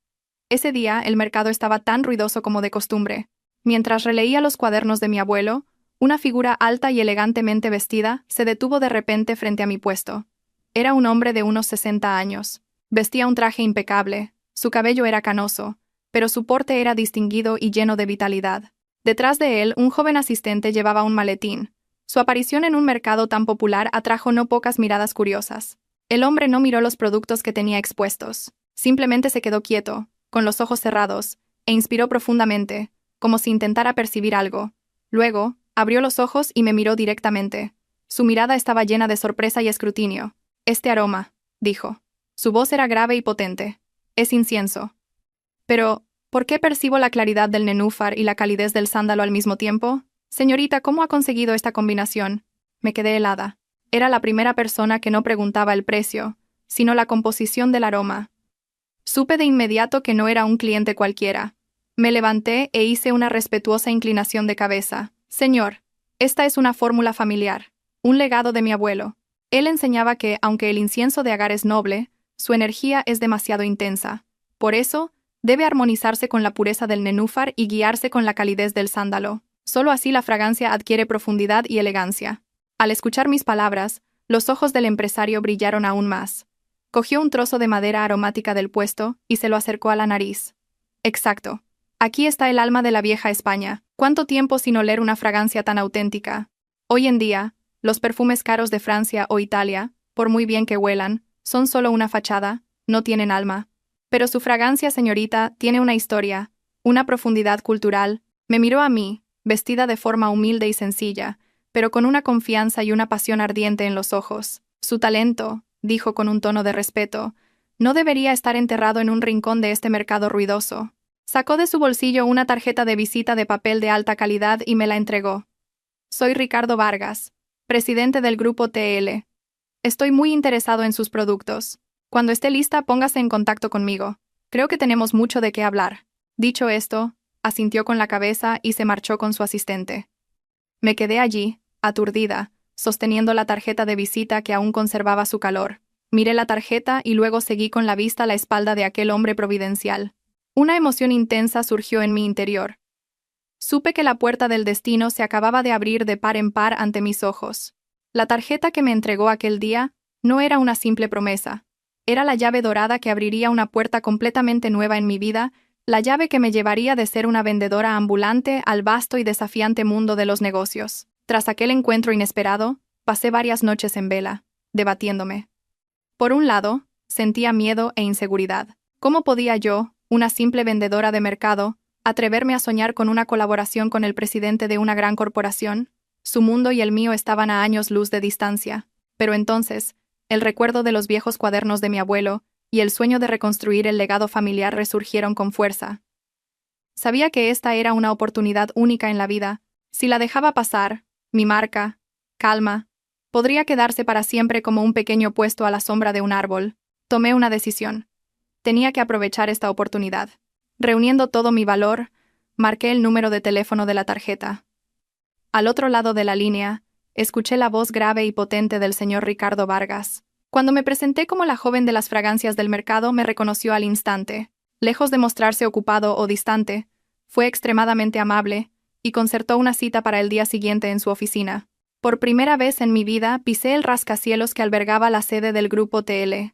Ese día, el mercado estaba tan ruidoso como de costumbre. Mientras releía los cuadernos de mi abuelo, una figura alta y elegantemente vestida se detuvo de repente frente a mi puesto. Era un hombre de unos 60 años. Vestía un traje impecable, su cabello era canoso, pero su porte era distinguido y lleno de vitalidad. Detrás de él, un joven asistente llevaba un maletín. Su aparición en un mercado tan popular atrajo no pocas miradas curiosas. El hombre no miró los productos que tenía expuestos. Simplemente se quedó quieto, con los ojos cerrados, e inspiró profundamente, como si intentara percibir algo. Luego, abrió los ojos y me miró directamente. Su mirada estaba llena de sorpresa y escrutinio. «Este aroma», dijo. Su voz era grave y potente. «Es incienso». «Pero, ¿por qué percibo la claridad del nenúfar y la calidez del sándalo al mismo tiempo? Señorita, ¿cómo ha conseguido esta combinación?» Me quedé helada. Era la primera persona que no preguntaba el precio, sino la composición del aroma. Supe de inmediato que no era un cliente cualquiera. Me levanté e hice una respetuosa inclinación de cabeza. «Señor, esta es una fórmula familiar, un legado de mi abuelo». Él enseñaba que, aunque el incienso de agar es noble, su energía es demasiado intensa. Por eso, debe armonizarse con la pureza del nenúfar y guiarse con la calidez del sándalo. Solo así la fragancia adquiere profundidad y elegancia. Al escuchar mis palabras, los ojos del empresario brillaron aún más. Cogió un trozo de madera aromática del puesto y se lo acercó a la nariz. «Exacto. Aquí está el alma de la vieja España. ¿Cuánto tiempo sin oler una fragancia tan auténtica? Hoy en día, los perfumes caros de Francia o Italia, por muy bien que huelan, son solo una fachada, no tienen alma. Pero su fragancia, señorita, tiene una historia, una profundidad cultural». Me miró a mí, vestida de forma humilde y sencilla, pero con una confianza y una pasión ardiente en los ojos. «Su talento», dijo con un tono de respeto, «no debería estar enterrado en un rincón de este mercado ruidoso». Sacó de su bolsillo una tarjeta de visita de papel de alta calidad y me la entregó. «Soy Ricardo Vargas, presidente del grupo TL. Estoy muy interesado en sus productos. Cuando esté lista, póngase en contacto conmigo. Creo que tenemos mucho de qué hablar». Dicho esto, asintió con la cabeza y se marchó con su asistente. Me quedé allí, aturdida, sosteniendo la tarjeta de visita que aún conservaba su calor. Miré la tarjeta y luego seguí con la vista la espalda de aquel hombre providencial. Una emoción intensa surgió en mi interior. Supe que la puerta del destino se acababa de abrir de par en par ante mis ojos. La tarjeta que me entregó aquel día no era una simple promesa. Era la llave dorada que abriría una puerta completamente nueva en mi vida, la llave que me llevaría de ser una vendedora ambulante al vasto y desafiante mundo de los negocios. Tras aquel encuentro inesperado, pasé varias noches en vela, debatiéndome. Por un lado, sentía miedo e inseguridad. ¿Cómo podía yo, una simple vendedora de mercado, atreverme a soñar con una colaboración con el presidente de una gran corporación? Su mundo y el mío estaban a años luz de distancia. Pero entonces, el recuerdo de los viejos cuadernos de mi abuelo y el sueño de reconstruir el legado familiar resurgieron con fuerza. Sabía que esta era una oportunidad única en la vida. Si la dejaba pasar, mi marca, Calma, podría quedarse para siempre como un pequeño puesto a la sombra de un árbol. Tomé una decisión. Tenía que aprovechar esta oportunidad. Reuniendo todo mi valor, marqué el número de teléfono de la tarjeta. Al otro lado de la línea, escuché la voz grave y potente del señor Ricardo Vargas. Cuando me presenté como la joven de las fragancias del mercado, me reconoció al instante. Lejos de mostrarse ocupado o distante, fue extremadamente amable y concertó una cita para el día siguiente en su oficina. Por primera vez en mi vida pisé el rascacielos que albergaba la sede del Grupo TL.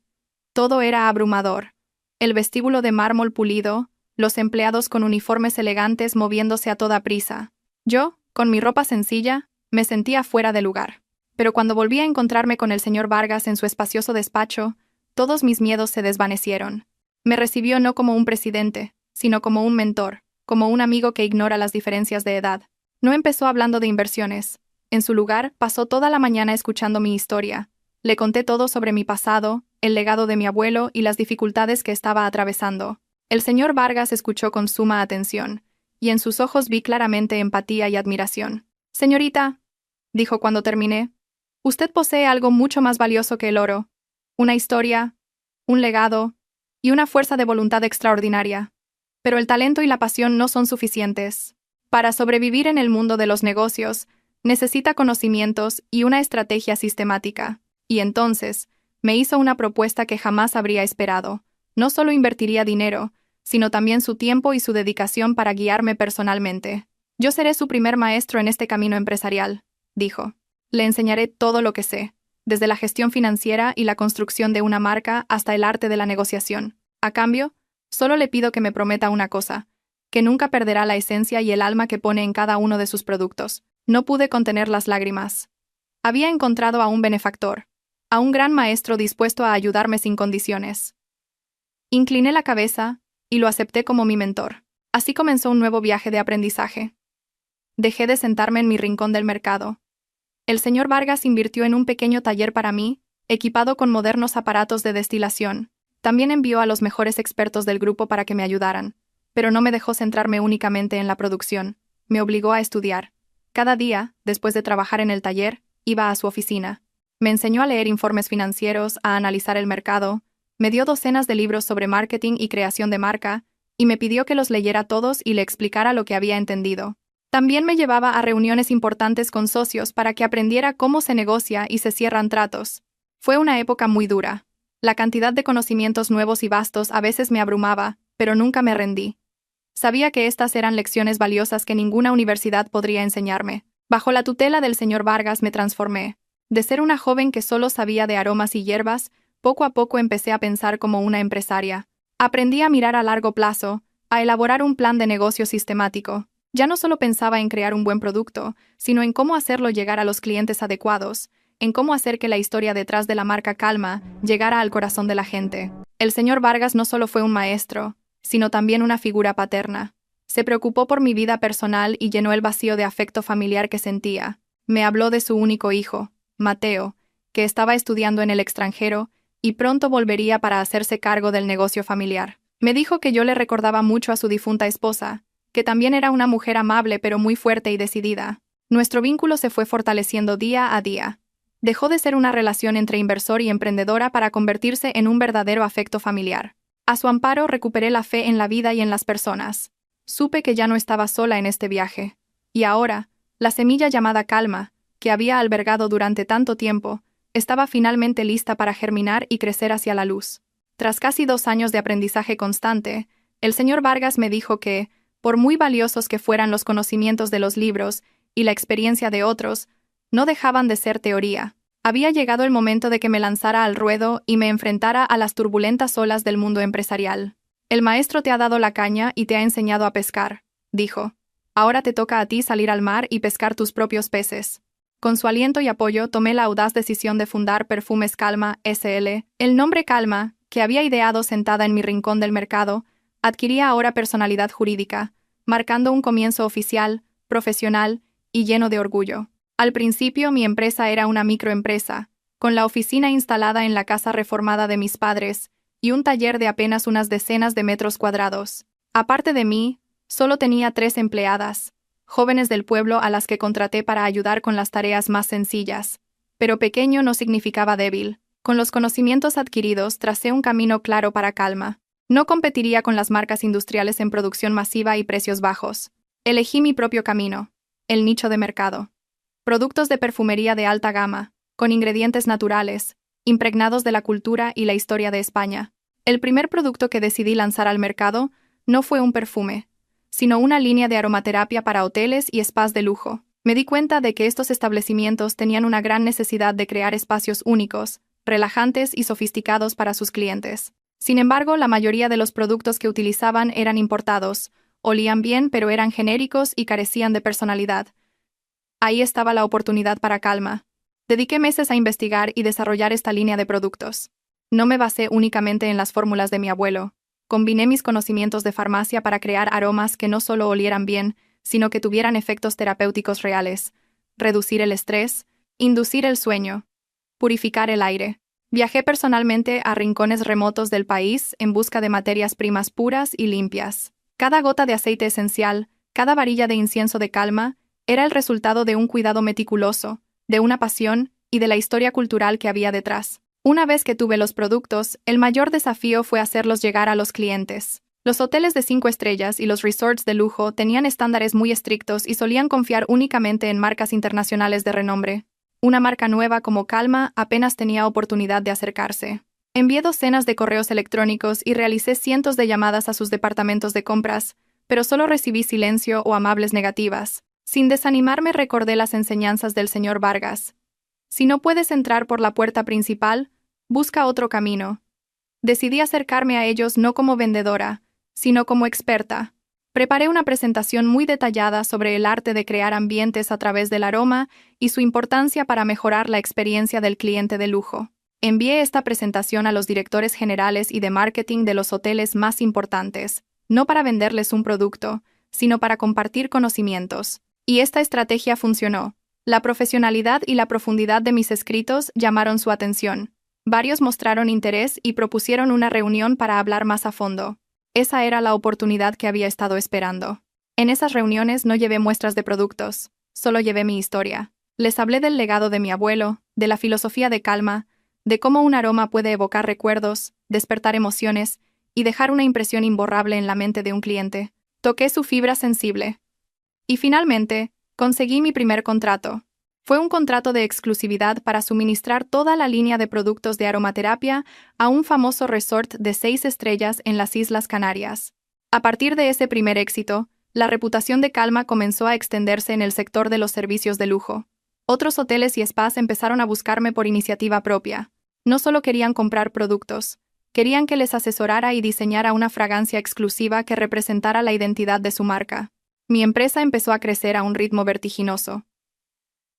Todo era abrumador. El vestíbulo de mármol pulido, los empleados con uniformes elegantes moviéndose a toda prisa. Yo, con mi ropa sencilla, me sentía fuera de lugar. Pero cuando volví a encontrarme con el señor Vargas en su espacioso despacho, todos mis miedos se desvanecieron. Me recibió no como un presidente, sino como un mentor, como un amigo que ignora las diferencias de edad. No empezó hablando de inversiones. En su lugar, pasó toda la mañana escuchando mi historia. Le conté todo sobre mi pasado, el legado de mi abuelo y las dificultades que estaba atravesando. El señor Vargas escuchó con suma atención, y en sus ojos vi claramente empatía y admiración. «Señorita», dijo cuando terminé, «usted posee algo mucho más valioso que el oro. Una historia, un legado y una fuerza de voluntad extraordinaria. Pero el talento y la pasión no son suficientes. Para sobrevivir en el mundo de los negocios, necesita conocimientos y una estrategia sistemática». Y entonces, me hizo una propuesta que jamás habría esperado. No solo invertiría dinero, sino también su tiempo y su dedicación para guiarme personalmente. «Yo seré su primer maestro en este camino empresarial», dijo. «Le enseñaré todo lo que sé, desde la gestión financiera y la construcción de una marca hasta el arte de la negociación. A cambio, solo le pido que me prometa una cosa, que nunca perderá la esencia y el alma que pone en cada uno de sus productos». No pude contener las lágrimas. Había encontrado a un benefactor, a un gran maestro dispuesto a ayudarme sin condiciones. Incliné la cabeza y lo acepté como mi mentor. Así comenzó un nuevo viaje de aprendizaje. Dejé de sentarme en mi rincón del mercado. El señor Vargas invirtió en un pequeño taller para mí, equipado con modernos aparatos de destilación. También envió a los mejores expertos del grupo para que me ayudaran, pero no me dejó centrarme únicamente en la producción. Me obligó a estudiar. Cada día, después de trabajar en el taller, iba a su oficina. Me enseñó a leer informes financieros, a analizar el mercado, me dio docenas de libros sobre marketing y creación de marca, y me pidió que los leyera todos y le explicara lo que había entendido. También me llevaba a reuniones importantes con socios para que aprendiera cómo se negocia y se cierran tratos. Fue una época muy dura. La cantidad de conocimientos nuevos y vastos a veces me abrumaba, pero nunca me rendí. Sabía que estas eran lecciones valiosas que ninguna universidad podría enseñarme. Bajo la tutela del señor Vargas me transformé. De ser una joven que solo sabía de aromas y hierbas, poco a poco empecé a pensar como una empresaria. Aprendí a mirar a largo plazo, a elaborar un plan de negocio sistemático. Ya no solo pensaba en crear un buen producto, sino en cómo hacerlo llegar a los clientes adecuados, en cómo hacer que la historia detrás de la marca Calma llegara al corazón de la gente. El señor Vargas no solo fue un maestro, sino también una figura paterna. Se preocupó por mi vida personal y llenó el vacío de afecto familiar que sentía. Me habló de su único hijo, Mateo, que estaba estudiando en el extranjero y pronto volvería para hacerse cargo del negocio familiar. Me dijo que yo le recordaba mucho a su difunta esposa, que también era una mujer amable pero muy fuerte y decidida. Nuestro vínculo se fue fortaleciendo día a día. Dejó de ser una relación entre inversor y emprendedora para convertirse en un verdadero afecto familiar. A su amparo recuperé la fe en la vida y en las personas. Supe que ya no estaba sola en este viaje. Y ahora, la semilla llamada Calma, que había albergado durante tanto tiempo, estaba finalmente lista para germinar y crecer hacia la luz. Tras casi 2 años de aprendizaje constante, el señor Vargas me dijo que, por muy valiosos que fueran los conocimientos de los libros y la experiencia de otros, no dejaban de ser teoría. Había llegado el momento de que me lanzara al ruedo y me enfrentara a las turbulentas olas del mundo empresarial. El maestro te ha dado la caña y te ha enseñado a pescar, dijo. Ahora te toca a ti salir al mar y pescar tus propios peces. Con su aliento y apoyo tomé la audaz decisión de fundar Perfumes Calma S.L. El nombre Calma, que había ideado sentada en mi rincón del mercado, adquiría ahora personalidad jurídica, marcando un comienzo oficial, profesional y lleno de orgullo. Al principio mi empresa era una microempresa, con la oficina instalada en la casa reformada de mis padres y un taller de apenas unas decenas de metros cuadrados. Aparte de mí, solo tenía 3 empleadas, jóvenes del pueblo a las que contraté para ayudar con las tareas más sencillas. Pero pequeño no significaba débil. Con los conocimientos adquiridos tracé un camino claro para Calma. No competiría con las marcas industriales en producción masiva y precios bajos. Elegí mi propio camino, el nicho de mercado. Productos de perfumería de alta gama, con ingredientes naturales, impregnados de la cultura y la historia de España. El primer producto que decidí lanzar al mercado no fue un perfume, sino una línea de aromaterapia para hoteles y spas de lujo. Me di cuenta de que estos establecimientos tenían una gran necesidad de crear espacios únicos, relajantes y sofisticados para sus clientes. Sin embargo, la mayoría de los productos que utilizaban eran importados, olían bien pero eran genéricos y carecían de personalidad. Ahí estaba la oportunidad para Calma. Dediqué meses a investigar y desarrollar esta línea de productos. No me basé únicamente en las fórmulas de mi abuelo. Combiné mis conocimientos de farmacia para crear aromas que no solo olieran bien, sino que tuvieran efectos terapéuticos reales, reducir el estrés, inducir el sueño, purificar el aire. Viajé personalmente a rincones remotos del país en busca de materias primas puras y limpias. Cada gota de aceite esencial, cada varilla de incienso de Calma, era el resultado de un cuidado meticuloso, de una pasión y de la historia cultural que había detrás. Una vez que tuve los productos, el mayor desafío fue hacerlos llegar a los clientes. Los hoteles de 5 estrellas y los resorts de lujo tenían estándares muy estrictos y solían confiar únicamente en marcas internacionales de renombre. Una marca nueva como Calma apenas tenía oportunidad de acercarse. Envié docenas de correos electrónicos y realicé cientos de llamadas a sus departamentos de compras, pero solo recibí silencio o amables negativas. Sin desanimarme recordé las enseñanzas del señor Vargas. Si no puedes entrar por la puerta principal, busca otro camino. Decidí acercarme a ellos no como vendedora, sino como experta. Preparé una presentación muy detallada sobre el arte de crear ambientes a través del aroma y su importancia para mejorar la experiencia del cliente de lujo. Envié esta presentación a los directores generales y de marketing de los hoteles más importantes, no para venderles un producto, sino para compartir conocimientos. Y esta estrategia funcionó. La profesionalidad y la profundidad de mis escritos llamaron su atención. Varios mostraron interés y propusieron una reunión para hablar más a fondo. Esa era la oportunidad que había estado esperando. En esas reuniones no llevé muestras de productos, solo llevé mi historia. Les hablé del legado de mi abuelo, de la filosofía de Calma, de cómo un aroma puede evocar recuerdos, despertar emociones y dejar una impresión imborrable en la mente de un cliente. Toqué su fibra sensible. Y finalmente, conseguí mi primer contrato. Fue un contrato de exclusividad para suministrar toda la línea de productos de aromaterapia a un famoso resort de 6 estrellas en las Islas Canarias. A partir de ese primer éxito, la reputación de Calma comenzó a extenderse en el sector de los servicios de lujo. Otros hoteles y spas empezaron a buscarme por iniciativa propia. No solo querían comprar productos, querían que les asesorara y diseñara una fragancia exclusiva que representara la identidad de su marca. Mi empresa empezó a crecer a un ritmo vertiginoso.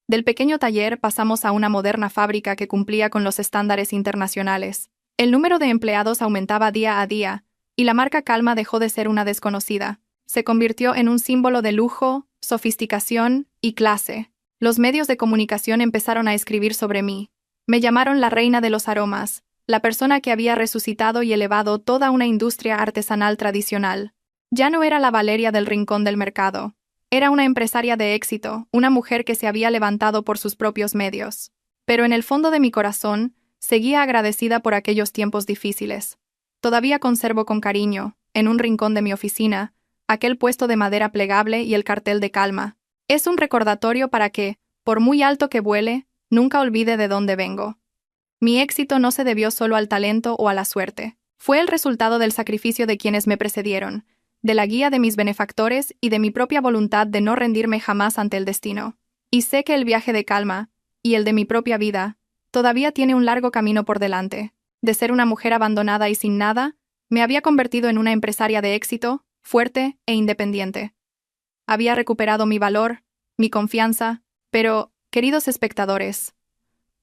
Del pequeño taller pasamos a una moderna fábrica que cumplía con los estándares internacionales. El número de empleados aumentaba día a día, y la marca Calma dejó de ser una desconocida. Se convirtió en un símbolo de lujo, sofisticación y clase. Los medios de comunicación empezaron a escribir sobre mí. Me llamaron la reina de los aromas, la persona que había resucitado y elevado toda una industria artesanal tradicional. Ya no era la Valeria del rincón del mercado. Era una empresaria de éxito, una mujer que se había levantado por sus propios medios. Pero en el fondo de mi corazón, seguía agradecida por aquellos tiempos difíciles. Todavía conservo con cariño, en un rincón de mi oficina, aquel puesto de madera plegable y el cartel de Calma. Es un recordatorio para que, por muy alto que vuele, nunca olvide de dónde vengo. Mi éxito no se debió solo al talento o a la suerte. Fue el resultado del sacrificio de quienes me precedieron, de la guía de mis benefactores y de mi propia voluntad de no rendirme jamás ante el destino. Y sé que el viaje de Calma, y el de mi propia vida, todavía tiene un largo camino por delante. De ser una mujer abandonada y sin nada, me había convertido en una empresaria de éxito, fuerte e independiente. Había recuperado mi valor, mi confianza, pero, queridos espectadores,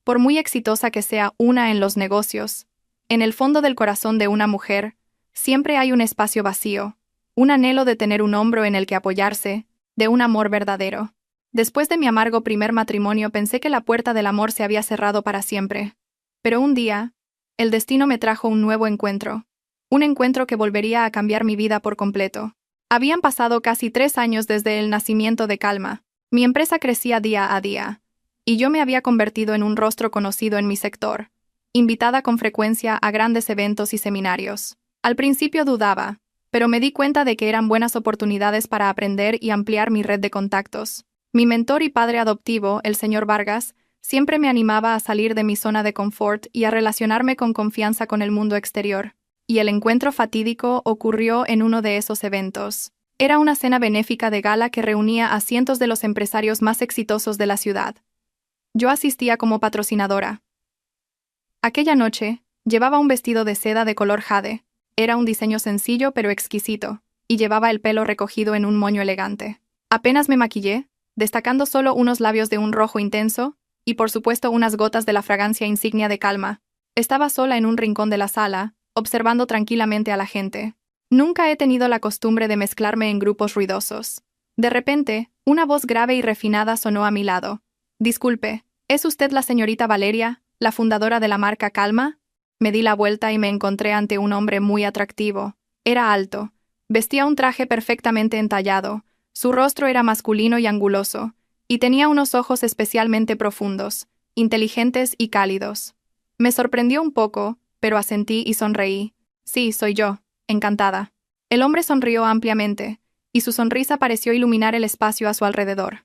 por muy exitosa que sea una en los negocios, en el fondo del corazón de una mujer, siempre hay un espacio vacío, un anhelo de tener un hombro en el que apoyarse, de un amor verdadero. Después de mi amargo primer matrimonio pensé que la puerta del amor se había cerrado para siempre. Pero un día, el destino me trajo un nuevo encuentro. Un encuentro que volvería a cambiar mi vida por completo. Habían pasado casi 3 años desde el nacimiento de Calma. Mi empresa crecía día a día, y yo me había convertido en un rostro conocido en mi sector, invitada con frecuencia a grandes eventos y seminarios. Al principio dudaba, pero me di cuenta de que eran buenas oportunidades para aprender y ampliar mi red de contactos. Mi mentor y padre adoptivo, el señor Vargas, siempre me animaba a salir de mi zona de confort y a relacionarme con confianza con el mundo exterior. Y el encuentro fatídico ocurrió en uno de esos eventos. Era una cena benéfica de gala que reunía a cientos de los empresarios más exitosos de la ciudad. Yo asistía como patrocinadora. Aquella noche, llevaba un vestido de seda de color jade. Era un diseño sencillo pero exquisito, y llevaba el pelo recogido en un moño elegante. Apenas me maquillé, destacando solo unos labios de un rojo intenso, y por supuesto unas gotas de la fragancia insignia de Calma. Estaba sola en un rincón de la sala, observando tranquilamente a la gente. Nunca he tenido la costumbre de mezclarme en grupos ruidosos. De repente, una voz grave y refinada sonó a mi lado. «Disculpe, ¿es usted la señorita Valeria, la fundadora de la marca Calma?» Me di la vuelta y me encontré ante un hombre muy atractivo. Era alto, vestía un traje perfectamente entallado, su rostro era masculino y anguloso, y tenía unos ojos especialmente profundos, inteligentes y cálidos. Me sorprendió un poco, pero asentí y sonreí. «Sí, soy yo, encantada». El hombre sonrió ampliamente, y su sonrisa pareció iluminar el espacio a su alrededor.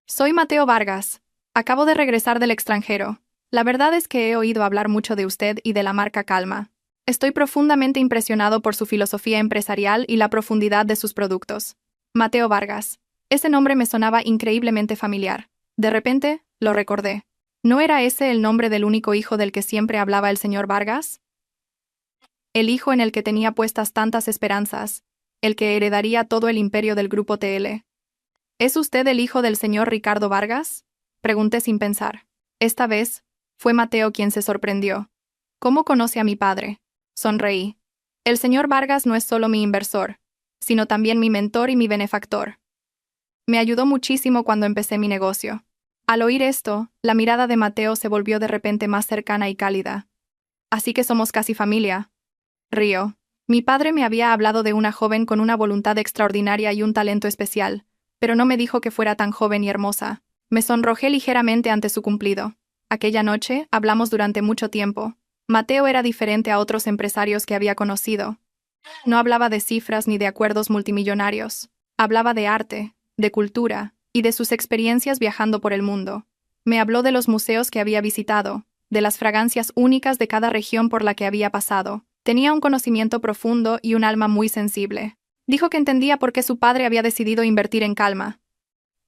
«Soy Mateo Vargas. Acabo de regresar del extranjero. La verdad es que he oído hablar mucho de usted y de la marca Calma. Estoy profundamente impresionado por su filosofía empresarial y la profundidad de sus productos». Mateo Vargas. Ese nombre me sonaba increíblemente familiar. De repente, lo recordé. ¿No era ese el nombre del único hijo del que siempre hablaba el señor Vargas? El hijo en el que tenía puestas tantas esperanzas, el que heredaría todo el imperio del Grupo TL. ¿Es usted el hijo del señor Ricardo Vargas?, pregunté sin pensar. Esta vez, fue Mateo quien se sorprendió. ¿Cómo conoce a mi padre? Sonreí. El señor Vargas no es solo mi inversor, sino también mi mentor y mi benefactor. Me ayudó muchísimo cuando empecé mi negocio. Al oír esto, la mirada de Mateo se volvió de repente más cercana y cálida. Así que somos casi familia. Río. Mi padre me había hablado de una joven con una voluntad extraordinaria y un talento especial, pero no me dijo que fuera tan joven y hermosa. Me sonrojé ligeramente ante su cumplido. Aquella noche, hablamos durante mucho tiempo. Mateo era diferente a otros empresarios que había conocido. No hablaba de cifras ni de acuerdos multimillonarios. Hablaba de arte, de cultura, y de sus experiencias viajando por el mundo. Me habló de los museos que había visitado, de las fragancias únicas de cada región por la que había pasado. Tenía un conocimiento profundo y un alma muy sensible. Dijo que entendía por qué su padre había decidido invertir en Calma.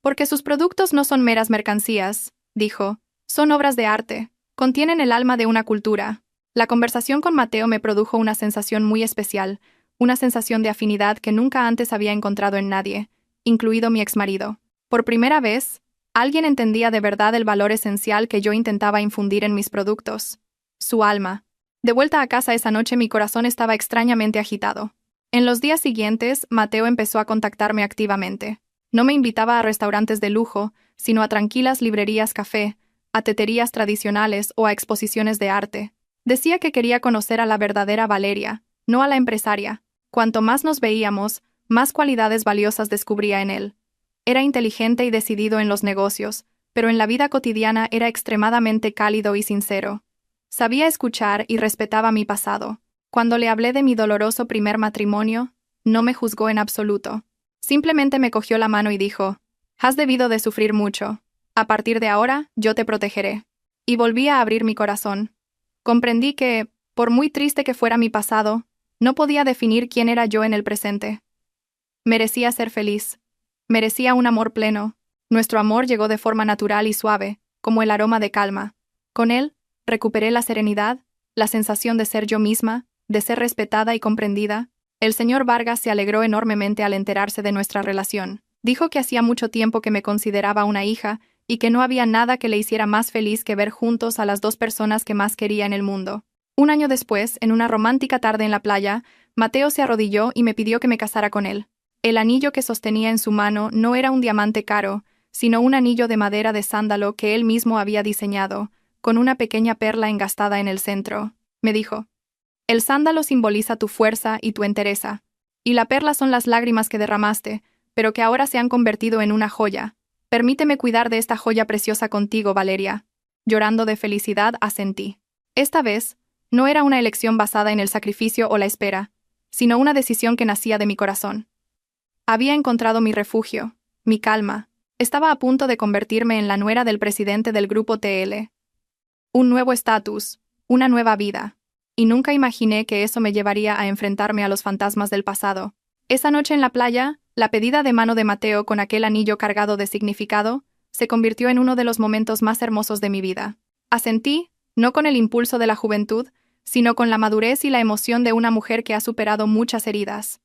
Porque sus productos no son meras mercancías, dijo, son obras de arte, contienen el alma de una cultura. La conversación con Mateo me produjo una sensación muy especial, una sensación de afinidad que nunca antes había encontrado en nadie, incluido mi exmarido. Por primera vez, alguien entendía de verdad el valor esencial que yo intentaba infundir en mis productos. Su alma. De vuelta a casa esa noche mi corazón estaba extrañamente agitado. En los días siguientes, Mateo empezó a contactarme activamente. No me invitaba a restaurantes de lujo, sino a tranquilas librerías café, a teterías tradicionales o a exposiciones de arte. Decía que quería conocer a la verdadera Valeria, no a la empresaria. Cuanto más nos veíamos, más cualidades valiosas descubría en él. Era inteligente y decidido en los negocios, pero en la vida cotidiana era extremadamente cálido y sincero. Sabía escuchar y respetaba mi pasado. Cuando le hablé de mi doloroso primer matrimonio, no me juzgó en absoluto. Simplemente me cogió la mano y dijo, «Has debido de sufrir mucho. A partir de ahora, yo te protegeré». Y volví a abrir mi corazón. Comprendí que, por muy triste que fuera mi pasado, no podía definir quién era yo en el presente. Merecía ser feliz. Merecía un amor pleno, Nuestro amor llegó de forma natural y suave, como el aroma de calma. Con él, recuperé la serenidad, la sensación de ser yo misma, de ser respetada y comprendida. El señor Vargas se alegró enormemente al enterarse de nuestra relación. Dijo que hacía mucho tiempo que me consideraba una hija y que no había nada que le hiciera más feliz que ver juntos a las dos personas que más quería en el mundo. Un año después, en una romántica tarde en la playa, Mateo se arrodilló y me pidió que me casara con él. El anillo que sostenía en su mano no era un diamante caro, sino un anillo de madera de sándalo que él mismo había diseñado, con una pequeña perla engastada en el centro. Me dijo: el sándalo simboliza tu fuerza y tu entereza, y la perla son las lágrimas que derramaste, pero que ahora se han convertido en una joya. Permíteme cuidar de esta joya preciosa contigo, Valeria. Llorando de felicidad, asentí. Esta vez, no era una elección basada en el sacrificio o la espera, sino una decisión que nacía de mi corazón. Había encontrado mi refugio, mi calma. Estaba a punto de convertirme en la nuera del presidente del grupo TL. Un nuevo estatus, una nueva vida. Y nunca imaginé que eso me llevaría a enfrentarme a los fantasmas del pasado. Esa noche en la playa, la pedida de mano de Mateo con aquel anillo cargado de significado, se convirtió en uno de los momentos más hermosos de mi vida. Asentí, no con el impulso de la juventud, sino con la madurez y la emoción de una mujer que ha superado muchas heridas.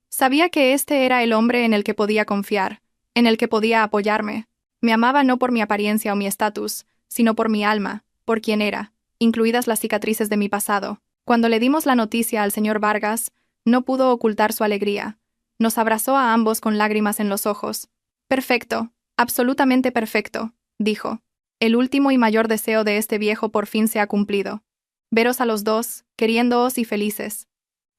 Sabía que este era el hombre en el que podía confiar, en el que podía apoyarme. Me amaba no por mi apariencia o mi estatus, sino por mi alma, por quien era, incluidas las cicatrices de mi pasado. Cuando le dimos la noticia al señor Vargas, no pudo ocultar su alegría. Nos abrazó a ambos con lágrimas en los ojos. Perfecto, absolutamente perfecto, dijo. El último y mayor deseo de este viejo por fin se ha cumplido. Veros a los dos, queriéndoos y felices.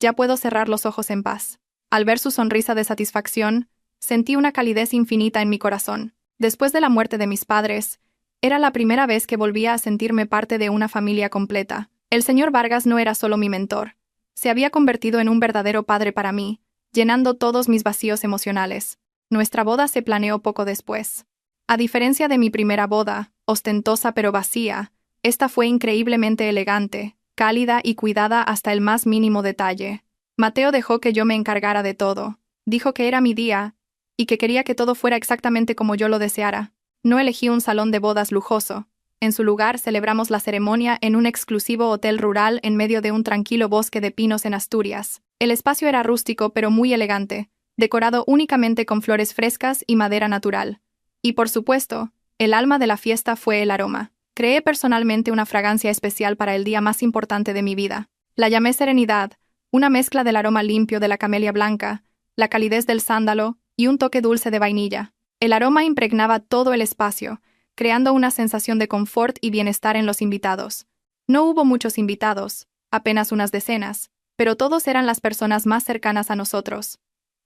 Ya puedo cerrar los ojos en paz. Al ver su sonrisa de satisfacción, sentí una calidez infinita en mi corazón. Después de la muerte de mis padres, era la primera vez que volvía a sentirme parte de una familia completa. El señor Vargas no era solo mi mentor. Se había convertido en un verdadero padre para mí, llenando todos mis vacíos emocionales. Nuestra boda se planeó poco después. A diferencia de mi primera boda, ostentosa pero vacía, esta fue increíblemente elegante, cálida y cuidada hasta el más mínimo detalle. Mateo dejó que yo me encargara de todo. Dijo que era mi día, y que quería que todo fuera exactamente como yo lo deseara. No elegí un salón de bodas lujoso. En su lugar celebramos la ceremonia en un exclusivo hotel rural en medio de un tranquilo bosque de pinos en Asturias. El espacio era rústico pero muy elegante, decorado únicamente con flores frescas y madera natural. Y por supuesto, el alma de la fiesta fue el aroma. Creé personalmente una fragancia especial para el día más importante de mi vida. La llamé Serenidad, una mezcla del aroma limpio de la camelia blanca, la calidez del sándalo y un toque dulce de vainilla. El aroma impregnaba todo el espacio, creando una sensación de confort y bienestar en los invitados. No hubo muchos invitados, apenas unas decenas, pero todos eran las personas más cercanas a nosotros.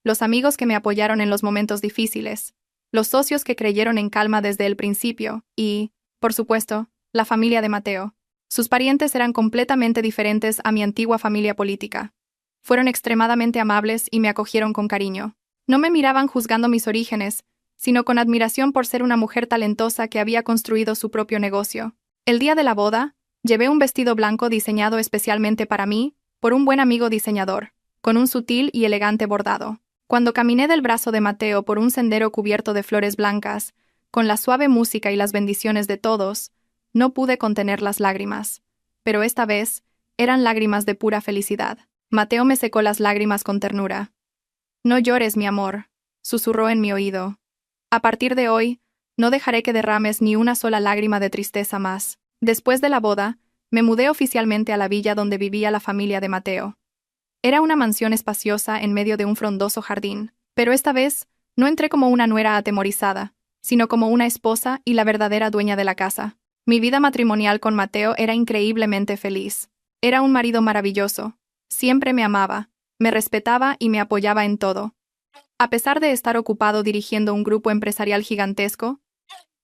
Los amigos que me apoyaron en los momentos difíciles, los socios que creyeron en Calma desde el principio y, por supuesto, la familia de Mateo. Sus parientes eran completamente diferentes a mi antigua familia política. Fueron extremadamente amables y me acogieron con cariño. No me miraban juzgando mis orígenes, sino con admiración por ser una mujer talentosa que había construido su propio negocio. El día de la boda, llevé un vestido blanco diseñado especialmente para mí, por un buen amigo diseñador, con un sutil y elegante bordado. Cuando caminé del brazo de Mateo por un sendero cubierto de flores blancas, con la suave música y las bendiciones de todos, no pude contener las lágrimas. Pero esta vez, eran lágrimas de pura felicidad. Mateo me secó las lágrimas con ternura. «No llores, mi amor», susurró en mi oído. «A partir de hoy, no dejaré que derrames ni una sola lágrima de tristeza más». Después de la boda, me mudé oficialmente a la villa donde vivía la familia de Mateo. Era una mansión espaciosa en medio de un frondoso jardín, pero esta vez, no entré como una nuera atemorizada, sino como una esposa y la verdadera dueña de la casa. Mi vida matrimonial con Mateo era increíblemente feliz. Era un marido maravilloso. Siempre me amaba, me respetaba y me apoyaba en todo. A pesar de estar ocupado dirigiendo un grupo empresarial gigantesco,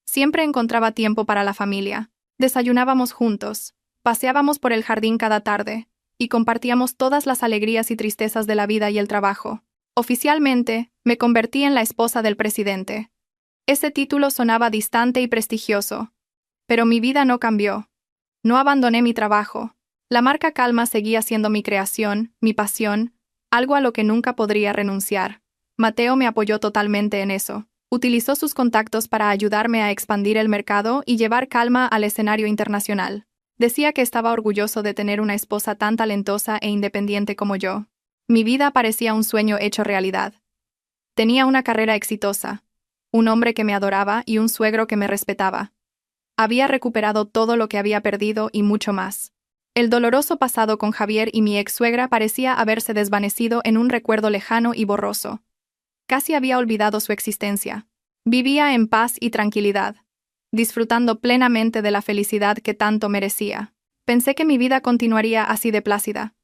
siempre encontraba tiempo para la familia. Desayunábamos juntos, paseábamos por el jardín cada tarde, y compartíamos todas las alegrías y tristezas de la vida y el trabajo. Oficialmente, me convertí en la esposa del presidente. Ese título sonaba distante y prestigioso. Pero mi vida no cambió. No abandoné mi trabajo. La marca Calma seguía siendo mi creación, mi pasión, algo a lo que nunca podría renunciar. Mateo me apoyó totalmente en eso. Utilizó sus contactos para ayudarme a expandir el mercado y llevar calma al escenario internacional. Decía que estaba orgulloso de tener una esposa tan talentosa e independiente como yo. Mi vida parecía un sueño hecho realidad. Tenía una carrera exitosa, un hombre que me adoraba y un suegro que me respetaba. Había recuperado todo lo que había perdido y mucho más. El doloroso pasado con Javier y mi ex-suegra parecía haberse desvanecido en un recuerdo lejano y borroso. Casi había olvidado su existencia. Vivía en paz y tranquilidad, disfrutando plenamente de la felicidad que tanto merecía. Pensé que mi vida continuaría así de plácida.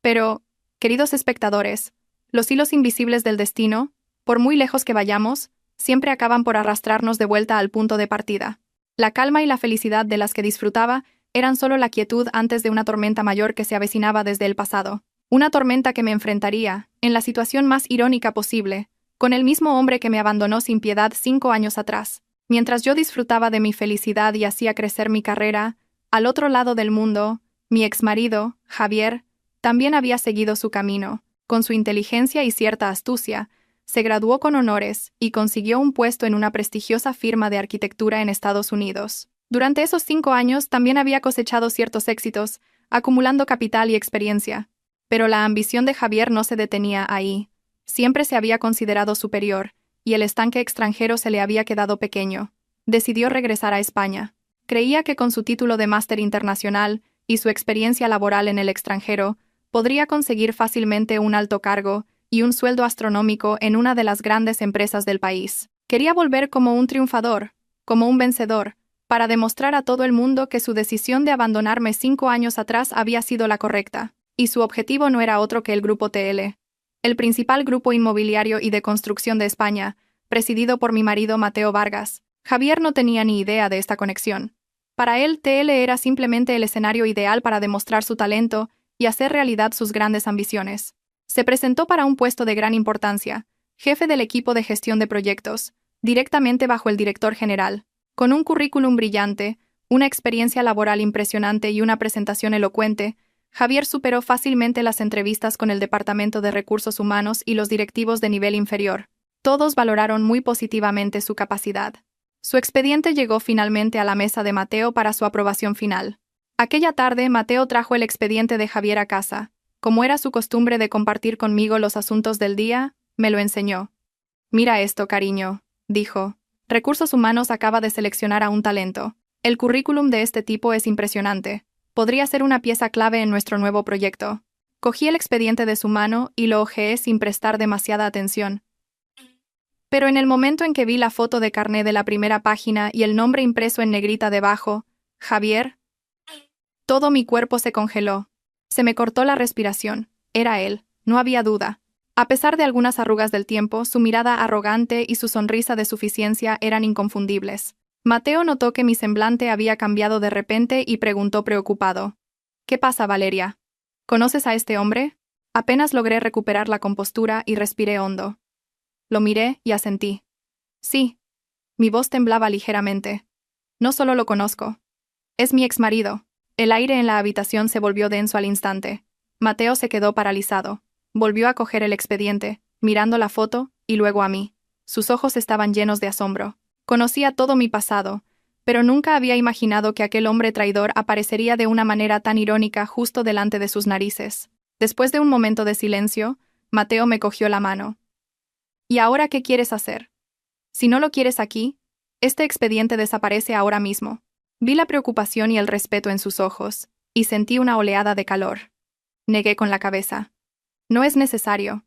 Pero, queridos espectadores, los hilos invisibles del destino, por muy lejos que vayamos, siempre acaban por arrastrarnos de vuelta al punto de partida. La calma y la felicidad de las que disfrutaba eran solo la quietud antes de una tormenta mayor que se avecinaba desde el pasado. Una tormenta que me enfrentaría, en la situación más irónica posible, con el mismo hombre que me abandonó sin piedad 5 años atrás. Mientras yo disfrutaba de mi felicidad y hacía crecer mi carrera, al otro lado del mundo, mi exmarido, Javier, también había seguido su camino. Con su inteligencia y cierta astucia, se graduó con honores y consiguió un puesto en una prestigiosa firma de arquitectura en Estados Unidos. Durante esos 5 años también había cosechado ciertos éxitos, acumulando capital y experiencia. Pero la ambición de Javier no se detenía ahí. Siempre se había considerado superior, y el estanque extranjero se le había quedado pequeño. Decidió regresar a España. Creía que con su título de máster internacional y su experiencia laboral en el extranjero, podría conseguir fácilmente un alto cargo y un sueldo astronómico en una de las grandes empresas del país. Quería volver como un triunfador, como un vencedor, para demostrar a todo el mundo que su decisión de abandonarme 5 años atrás había sido la correcta, y su objetivo no era otro que el Grupo TL, el principal grupo inmobiliario y de construcción de España, presidido por mi marido Mateo Vargas. Javier no tenía ni idea de esta conexión. Para él, TL era simplemente el escenario ideal para demostrar su talento y hacer realidad sus grandes ambiciones. Se presentó para un puesto de gran importancia, jefe del equipo de gestión de proyectos, directamente bajo el director general. Con un currículum brillante, una experiencia laboral impresionante y una presentación elocuente, Javier superó fácilmente las entrevistas con el Departamento de Recursos Humanos y los directivos de nivel inferior. Todos valoraron muy positivamente su capacidad. Su expediente llegó finalmente a la mesa de Mateo para su aprobación final. Aquella tarde, Mateo trajo el expediente de Javier a casa. Como era su costumbre de compartir conmigo los asuntos del día, me lo enseñó. «Mira esto, cariño», dijo. Recursos Humanos acaba de seleccionar a un talento. El currículum de este tipo es impresionante. Podría ser una pieza clave en nuestro nuevo proyecto. Cogí el expediente de su mano y lo hojeé sin prestar demasiada atención. Pero en el momento en que vi la foto de carné de la primera página y el nombre impreso en negrita debajo, Javier, todo mi cuerpo se congeló. Se me cortó la respiración. Era él, no había duda. A pesar de algunas arrugas del tiempo, su mirada arrogante y su sonrisa de suficiencia eran inconfundibles. Mateo notó que mi semblante había cambiado de repente y preguntó preocupado. «¿Qué pasa, Valeria? ¿Conoces a este hombre?» Apenas logré recuperar la compostura y respiré hondo. Lo miré y asentí. «Sí». Mi voz temblaba ligeramente. «No solo lo conozco. Es mi exmarido». El aire en la habitación se volvió denso al instante. Mateo se quedó paralizado. Volvió a coger el expediente, mirando la foto, y luego a mí. Sus ojos estaban llenos de asombro. Conocía todo mi pasado, pero nunca había imaginado que aquel hombre traidor aparecería de una manera tan irónica justo delante de sus narices. Después de un momento de silencio, Mateo me cogió la mano. «¿Y ahora qué quieres hacer? Si no lo quieres aquí, este expediente desaparece ahora mismo». Vi la preocupación y el respeto en sus ojos, y sentí una oleada de calor. Negué con la cabeza. «No es necesario.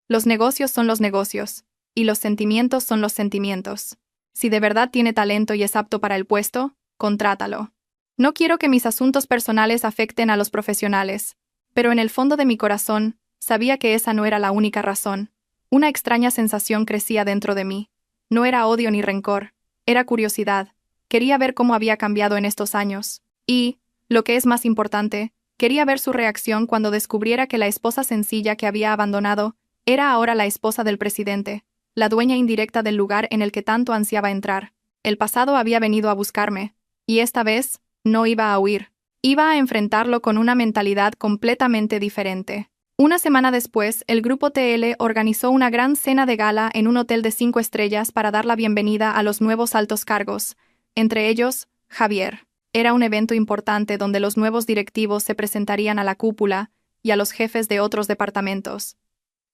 Los negocios son los negocios, y los sentimientos son los sentimientos. Si de verdad tiene talento y es apto para el puesto, contrátalo. No quiero que mis asuntos personales afecten a los profesionales, pero en el fondo de mi corazón, sabía que esa no era la única razón. Una extraña sensación crecía dentro de mí. No era odio ni rencor, era curiosidad. Quería ver cómo había cambiado en estos años. Y, lo que es más importante, quería ver su reacción cuando descubriera que la esposa sencilla que había abandonado era ahora la esposa del presidente, la dueña indirecta del lugar en el que tanto ansiaba entrar. El pasado había venido a buscarme, y esta vez, no iba a huir. Iba a enfrentarlo con una mentalidad completamente diferente. Una semana después, el grupo TL organizó una gran cena de gala en un hotel de 5 estrellas para dar la bienvenida a los nuevos altos cargos, entre ellos, Javier. Era un evento importante donde los nuevos directivos se presentarían a la cúpula y a los jefes de otros departamentos.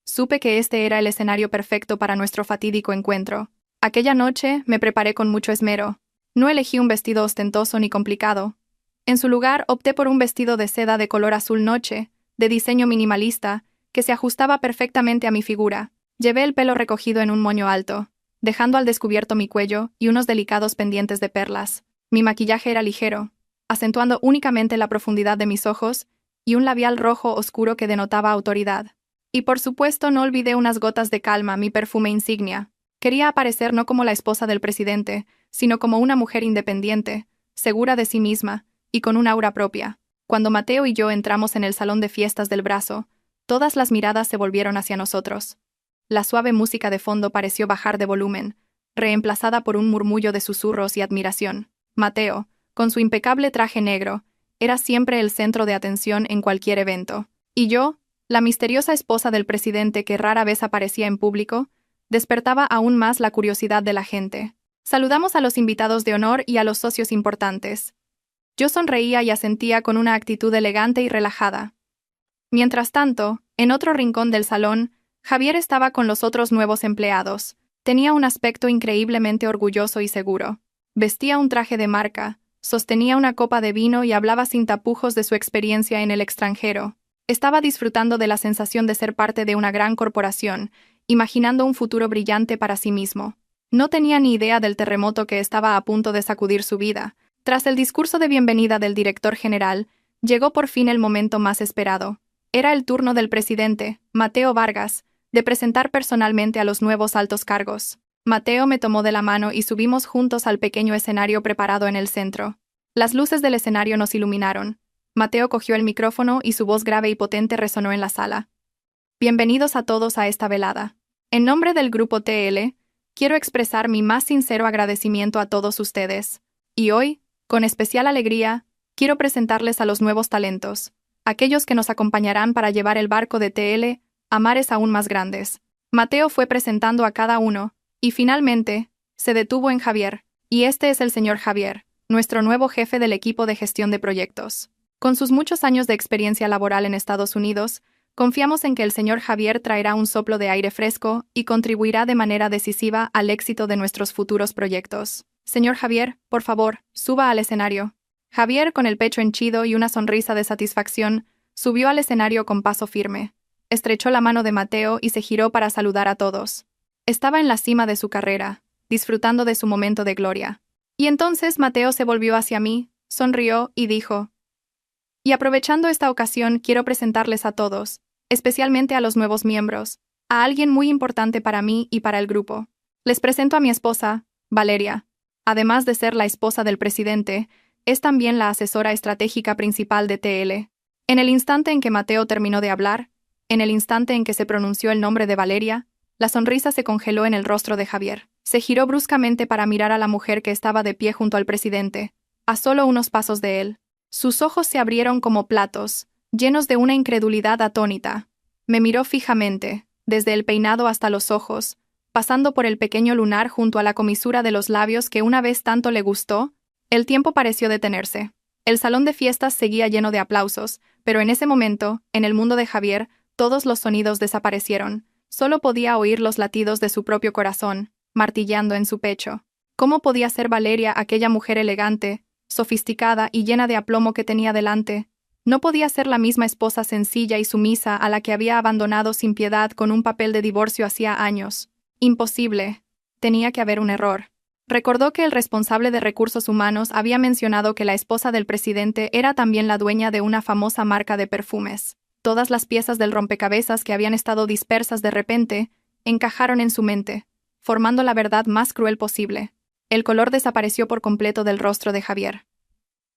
Supe que este era el escenario perfecto para nuestro fatídico encuentro. Aquella noche me preparé con mucho esmero. No elegí un vestido ostentoso ni complicado. En su lugar, opté por un vestido de seda de color azul noche, de diseño minimalista, que se ajustaba perfectamente a mi figura. Llevé el pelo recogido en un moño alto, dejando al descubierto mi cuello y unos delicados pendientes de perlas. Mi maquillaje era ligero, acentuando únicamente la profundidad de mis ojos y un labial rojo oscuro que denotaba autoridad. Y por supuesto no olvidé unas gotas de calma, mi perfume insignia. Quería aparecer no como la esposa del presidente, sino como una mujer independiente, segura de sí misma y con un aura propia. Cuando Mateo y yo entramos en el salón de fiestas del Brazo, todas las miradas se volvieron hacia nosotros. La suave música de fondo pareció bajar de volumen, reemplazada por un murmullo de susurros y admiración. Mateo, con su impecable traje negro, era siempre el centro de atención en cualquier evento. Y yo, la misteriosa esposa del presidente que rara vez aparecía en público, despertaba aún más la curiosidad de la gente. Saludamos a los invitados de honor y a los socios importantes. Yo sonreía y asentía con una actitud elegante y relajada. Mientras tanto, en otro rincón del salón, Javier estaba con los otros nuevos empleados. Tenía un aspecto increíblemente orgulloso y seguro. Vestía un traje de marca, sostenía una copa de vino y hablaba sin tapujos de su experiencia en el extranjero. Estaba disfrutando de la sensación de ser parte de una gran corporación, imaginando un futuro brillante para sí mismo. No tenía ni idea del terremoto que estaba a punto de sacudir su vida. Tras el discurso de bienvenida del director general, llegó por fin el momento más esperado. Era el turno del presidente, Mateo Vargas, de presentar personalmente a los nuevos altos cargos. Mateo me tomó de la mano y subimos juntos al pequeño escenario preparado en el centro. Las luces del escenario nos iluminaron. Mateo cogió el micrófono y su voz grave y potente resonó en la sala. Bienvenidos a todos a esta velada. En nombre del Grupo TL, quiero expresar mi más sincero agradecimiento a todos ustedes. Y hoy, con especial alegría, quiero presentarles a los nuevos talentos, aquellos que nos acompañarán para llevar el barco de TL a mares aún más grandes. Mateo fue presentando a cada uno, y finalmente, se detuvo en Javier, y este es el señor Javier, nuestro nuevo jefe del equipo de gestión de proyectos. Con sus muchos años de experiencia laboral en Estados Unidos, confiamos en que el señor Javier traerá un soplo de aire fresco y contribuirá de manera decisiva al éxito de nuestros futuros proyectos. Señor Javier, por favor, suba al escenario. Javier, con el pecho henchido y una sonrisa de satisfacción, subió al escenario con paso firme. Estrechó la mano de Mateo y se giró para saludar a todos. Estaba en la cima de su carrera, disfrutando de su momento de gloria. Y entonces Mateo se volvió hacia mí, sonrió y dijo: y aprovechando esta ocasión quiero presentarles a todos, especialmente a los nuevos miembros, a alguien muy importante para mí y para el grupo. Les presento a mi esposa, Valeria. Además de ser la esposa del presidente, es también la asesora estratégica principal de TL. En el instante en que Mateo terminó de hablar, en el instante en que se pronunció el nombre de Valeria, la sonrisa se congeló en el rostro de Javier. Se giró bruscamente para mirar a la mujer que estaba de pie junto al presidente, a solo unos pasos de él. Sus ojos se abrieron como platos, llenos de una incredulidad atónita. Me miró fijamente, desde el peinado hasta los ojos, pasando por el pequeño lunar junto a la comisura de los labios que una vez tanto le gustó. El tiempo pareció detenerse. El salón de fiestas seguía lleno de aplausos, pero en ese momento, en el mundo de Javier, todos los sonidos desaparecieron. Solo podía oír los latidos de su propio corazón, martillando en su pecho. ¿Cómo podía ser Valeria aquella mujer elegante, sofisticada y llena de aplomo que tenía delante? No podía ser la misma esposa sencilla y sumisa a la que había abandonado sin piedad con un papel de divorcio hacía años. Imposible. Tenía que haber un error. Recordó que el responsable de recursos humanos había mencionado que la esposa del presidente era también la dueña de una famosa marca de perfumes. Todas las piezas del rompecabezas que habían estado dispersas de repente encajaron en su mente, formando la verdad más cruel posible. El color desapareció por completo del rostro de Javier.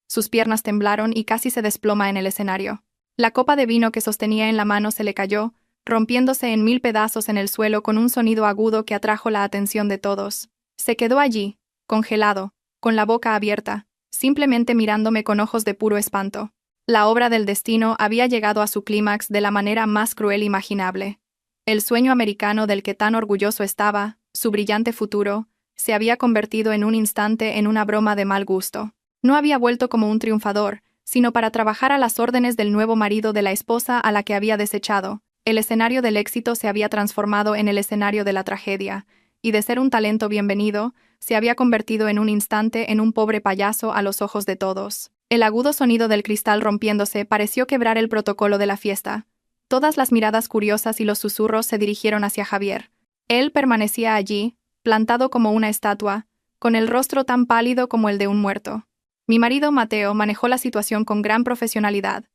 Sus piernas temblaron y casi se desploma en el escenario. La copa de vino que sostenía en la mano se le cayó, rompiéndose en 1000 pedazos en el suelo con un sonido agudo que atrajo la atención de todos. Se quedó allí, congelado, con la boca abierta, simplemente mirándome con ojos de puro espanto. La obra del destino había llegado a su clímax de la manera más cruel imaginable. El sueño americano del que tan orgulloso estaba, su brillante futuro, se había convertido en un instante en una broma de mal gusto. No había vuelto como un triunfador, sino para trabajar a las órdenes del nuevo marido de la esposa a la que había desechado. El escenario del éxito se había transformado en el escenario de la tragedia, y de ser un talento bienvenido, se había convertido en un instante en un pobre payaso a los ojos de todos. El agudo sonido del cristal rompiéndose pareció quebrar el protocolo de la fiesta. Todas las miradas curiosas y los susurros se dirigieron hacia Javier. Él permanecía allí, plantado como una estatua, con el rostro tan pálido como el de un muerto. Mi marido Mateo manejó la situación con gran profesionalidad.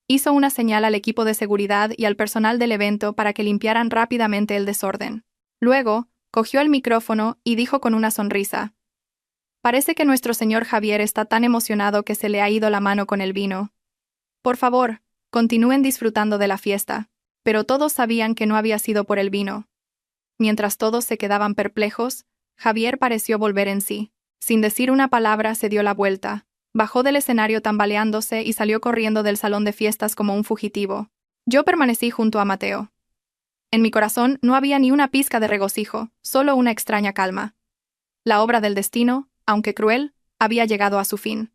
Hizo una señal al equipo de seguridad y al personal del evento para que limpiaran rápidamente el desorden. Luego, cogió el micrófono y dijo con una sonrisa: «Parece que nuestro señor Javier está tan emocionado que se le ha ido la mano con el vino. Por favor, continúen disfrutando de la fiesta». Pero todos sabían que no había sido por el vino. Mientras todos se quedaban perplejos, Javier pareció volver en sí. Sin decir una palabra, se dio la vuelta, bajó del escenario tambaleándose y salió corriendo del salón de fiestas como un fugitivo. Yo permanecí junto a Mateo. En mi corazón no había ni una pizca de regocijo, solo una extraña calma. La obra del destino, aunque cruel, había llegado a su fin.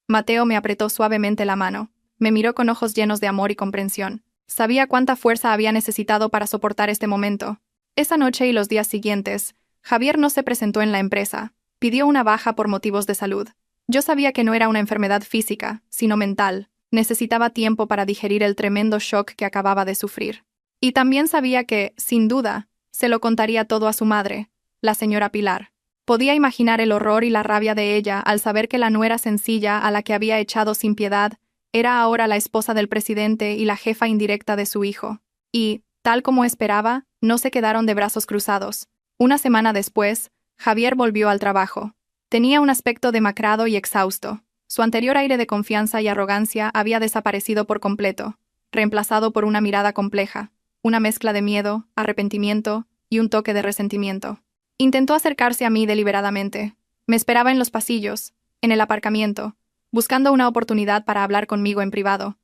Mateo me apretó suavemente la mano, me miró con ojos llenos de amor y comprensión. Sabía cuánta fuerza había necesitado para soportar este momento. Esa noche y los días siguientes, Javier no se presentó en la empresa, pidió una baja por motivos de salud. Yo sabía que no era una enfermedad física, sino mental. Necesitaba tiempo para digerir el tremendo shock que acababa de sufrir. Y también sabía que, sin duda, se lo contaría todo a su madre, la señora Pilar. Podía imaginar el horror y la rabia de ella al saber que la nuera sencilla a la que había echado sin piedad era ahora la esposa del presidente y la jefa indirecta de su hijo. Y, tal como esperaba, no se quedaron de brazos cruzados. Una semana después, Javier volvió al trabajo. Tenía un aspecto demacrado y exhausto. Su anterior aire de confianza y arrogancia había desaparecido por completo, reemplazado por una mirada compleja, una mezcla de miedo, arrepentimiento y un toque de resentimiento. Intentó acercarse a mí deliberadamente. Me esperaba en los pasillos, en el aparcamiento, buscando una oportunidad para hablar conmigo en privado.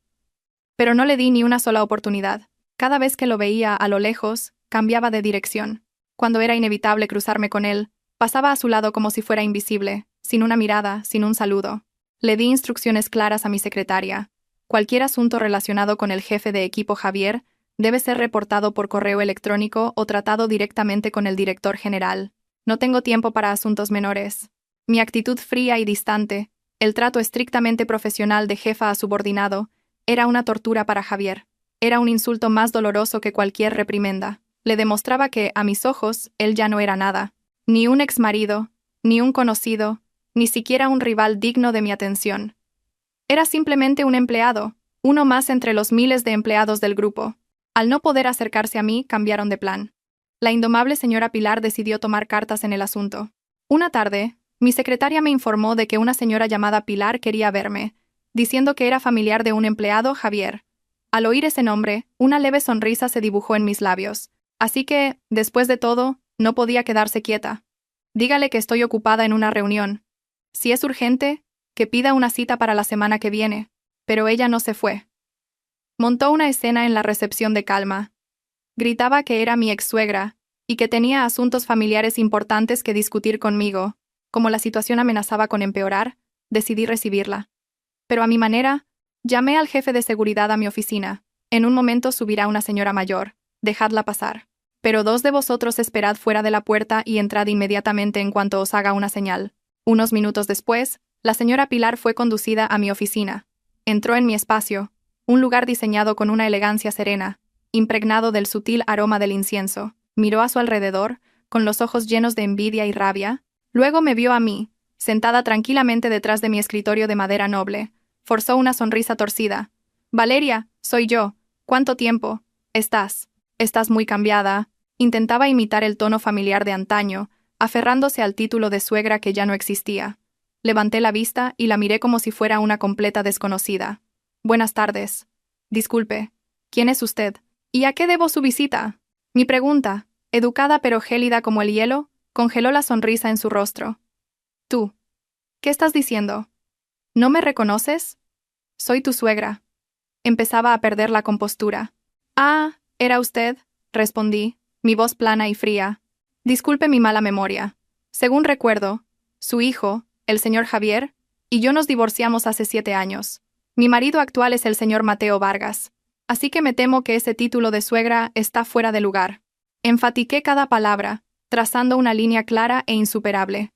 Pero no le di ni una sola oportunidad. Cada vez que lo veía a lo lejos, cambiaba de dirección. Cuando era inevitable cruzarme con él, pasaba a su lado como si fuera invisible, sin una mirada, sin un saludo. Le di instrucciones claras a mi secretaria. Cualquier asunto relacionado con el jefe de equipo Javier debe ser reportado por correo electrónico o tratado directamente con el director general. No tengo tiempo para asuntos menores. Mi actitud fría y distante, el trato estrictamente profesional de jefa a subordinado, era una tortura para Javier. Era un insulto más doloroso que cualquier reprimenda. Le demostraba que, a mis ojos, él ya no era nada. Ni un exmarido, ni un conocido, ni siquiera un rival digno de mi atención. Era simplemente un empleado, uno más entre los miles de empleados del grupo. Al no poder acercarse a mí, cambiaron de plan. La indomable señora Pilar decidió tomar cartas en el asunto. Una tarde, mi secretaria me informó de que una señora llamada Pilar quería verme, diciendo que era familiar de un empleado, Javier. Al oír ese nombre, una leve sonrisa se dibujó en mis labios. Así que, después de todo, no podía quedarse quieta. Dígale que estoy ocupada en una reunión. Si es urgente, que pida una cita para la semana que viene. Pero ella no se fue. Montó una escena en la recepción de calma. Gritaba que era mi ex-suegra y que tenía asuntos familiares importantes que discutir conmigo. Como la situación amenazaba con empeorar, decidí recibirla. Pero a mi manera, llamé al jefe de seguridad a mi oficina. En un momento subirá una señora mayor. Dejadla pasar. Pero dos de vosotros esperad fuera de la puerta y entrad inmediatamente en cuanto os haga una señal. Unos minutos después, la señora Pilar fue conducida a mi oficina. Entró en mi espacio, un lugar diseñado con una elegancia serena, impregnado del sutil aroma del incienso. Miró a su alrededor, con los ojos llenos de envidia y rabia. Luego me vio a mí, sentada tranquilamente detrás de mi escritorio de madera noble. Forzó una sonrisa torcida. «Valeria, soy yo. ¿Cuánto tiempo? Estás muy cambiada». Intentaba imitar el tono familiar de antaño, aferrándose al título de suegra que ya no existía. Levanté la vista y la miré como si fuera una completa desconocida. «Buenas tardes. Disculpe. ¿Quién es usted? ¿Y a qué debo su visita?» Mi pregunta, educada pero gélida como el hielo, congeló la sonrisa en su rostro. «¿Tú? ¿Qué estás diciendo? ¿No me reconoces?» Soy tu suegra. Empezaba a perder la compostura. Ah, ¿era usted? Respondí, mi voz plana y fría. Disculpe mi mala memoria. Según recuerdo, su hijo, el señor Javier, y yo nos divorciamos hace 7 años. Mi marido actual es el señor Mateo Vargas. Así que me temo que ese título de suegra está fuera de lugar. Enfatiqué cada palabra, trazando una línea clara e insuperable.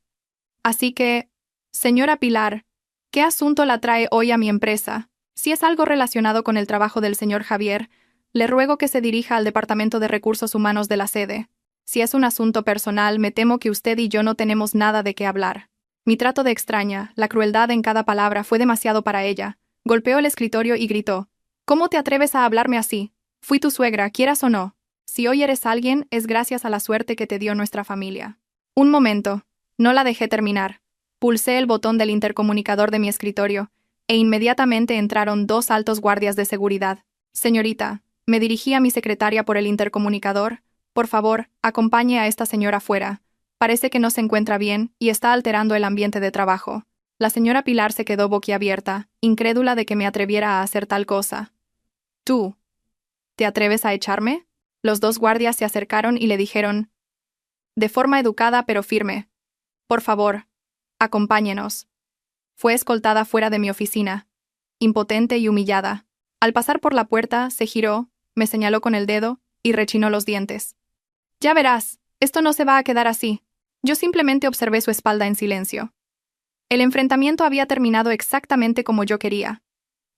Así que, señora Pilar, ¿qué asunto la trae hoy a mi empresa? Si es algo relacionado con el trabajo del señor Javier, le ruego que se dirija al Departamento de Recursos Humanos de la sede. Si es un asunto personal, me temo que usted y yo no tenemos nada de qué hablar. Mi trato de extraña, la crueldad en cada palabra fue demasiado para ella. Golpeó el escritorio y gritó: ¿Cómo te atreves a hablarme así? Fui tu suegra, quieras o no. Si hoy eres alguien, es gracias a la suerte que te dio nuestra familia. Un momento. No la dejé terminar. Pulsé el botón del intercomunicador de mi escritorio, e inmediatamente entraron 2 altos guardias de seguridad. Señorita, me dirigí a mi secretaria por el intercomunicador. Por favor, acompañe a esta señora fuera. Parece que no se encuentra bien y está alterando el ambiente de trabajo. La señora Pilar se quedó boquiabierta, incrédula de que me atreviera a hacer tal cosa. ¿Tú? ¿Te atreves a echarme? Los 2 guardias se acercaron y le dijeron, de forma educada pero firme: por favor, acompáñenos. Fue escoltada fuera de mi oficina, impotente y humillada. Al pasar por la puerta, se giró, me señaló con el dedo y rechinó los dientes. Ya verás, esto no se va a quedar así. Yo simplemente observé su espalda en silencio. El enfrentamiento había terminado exactamente como yo quería.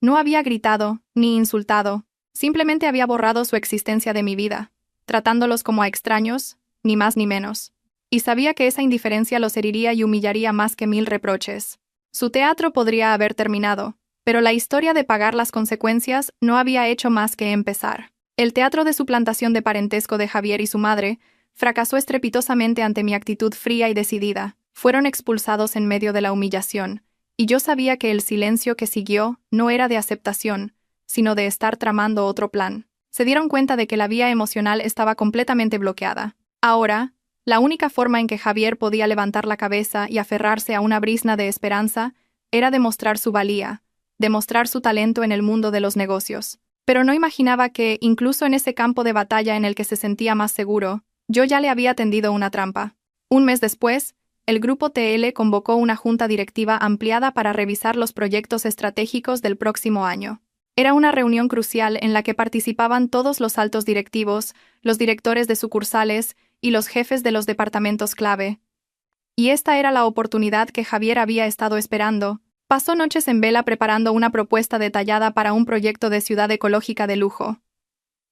No había gritado, ni insultado, simplemente había borrado su existencia de mi vida, tratándolos como a extraños, ni más ni menos. Y sabía que esa indiferencia los heriría y humillaría más que 1000 reproches. Su teatro podría haber terminado, pero la historia de pagar las consecuencias no había hecho más que empezar. El teatro de suplantación de parentesco de Javier y su madre fracasó estrepitosamente ante mi actitud fría y decidida. Fueron expulsados en medio de la humillación, y yo sabía que el silencio que siguió no era de aceptación, sino de estar tramando otro plan. Se dieron cuenta de que la vía emocional estaba completamente bloqueada. Ahora, la única forma en que Javier podía levantar la cabeza y aferrarse a una brizna de esperanza era demostrar su valía, demostrar su talento en el mundo de los negocios. Pero no imaginaba que, incluso en ese campo de batalla en el que se sentía más seguro, yo ya le había tendido una trampa. Un mes después, el Grupo TL convocó una junta directiva ampliada para revisar los proyectos estratégicos del próximo año. Era una reunión crucial en la que participaban todos los altos directivos, los directores de sucursales y los jefes de los departamentos clave. Y esta era la oportunidad que Javier había estado esperando. Pasó noches en vela preparando una propuesta detallada para un proyecto de ciudad ecológica de lujo.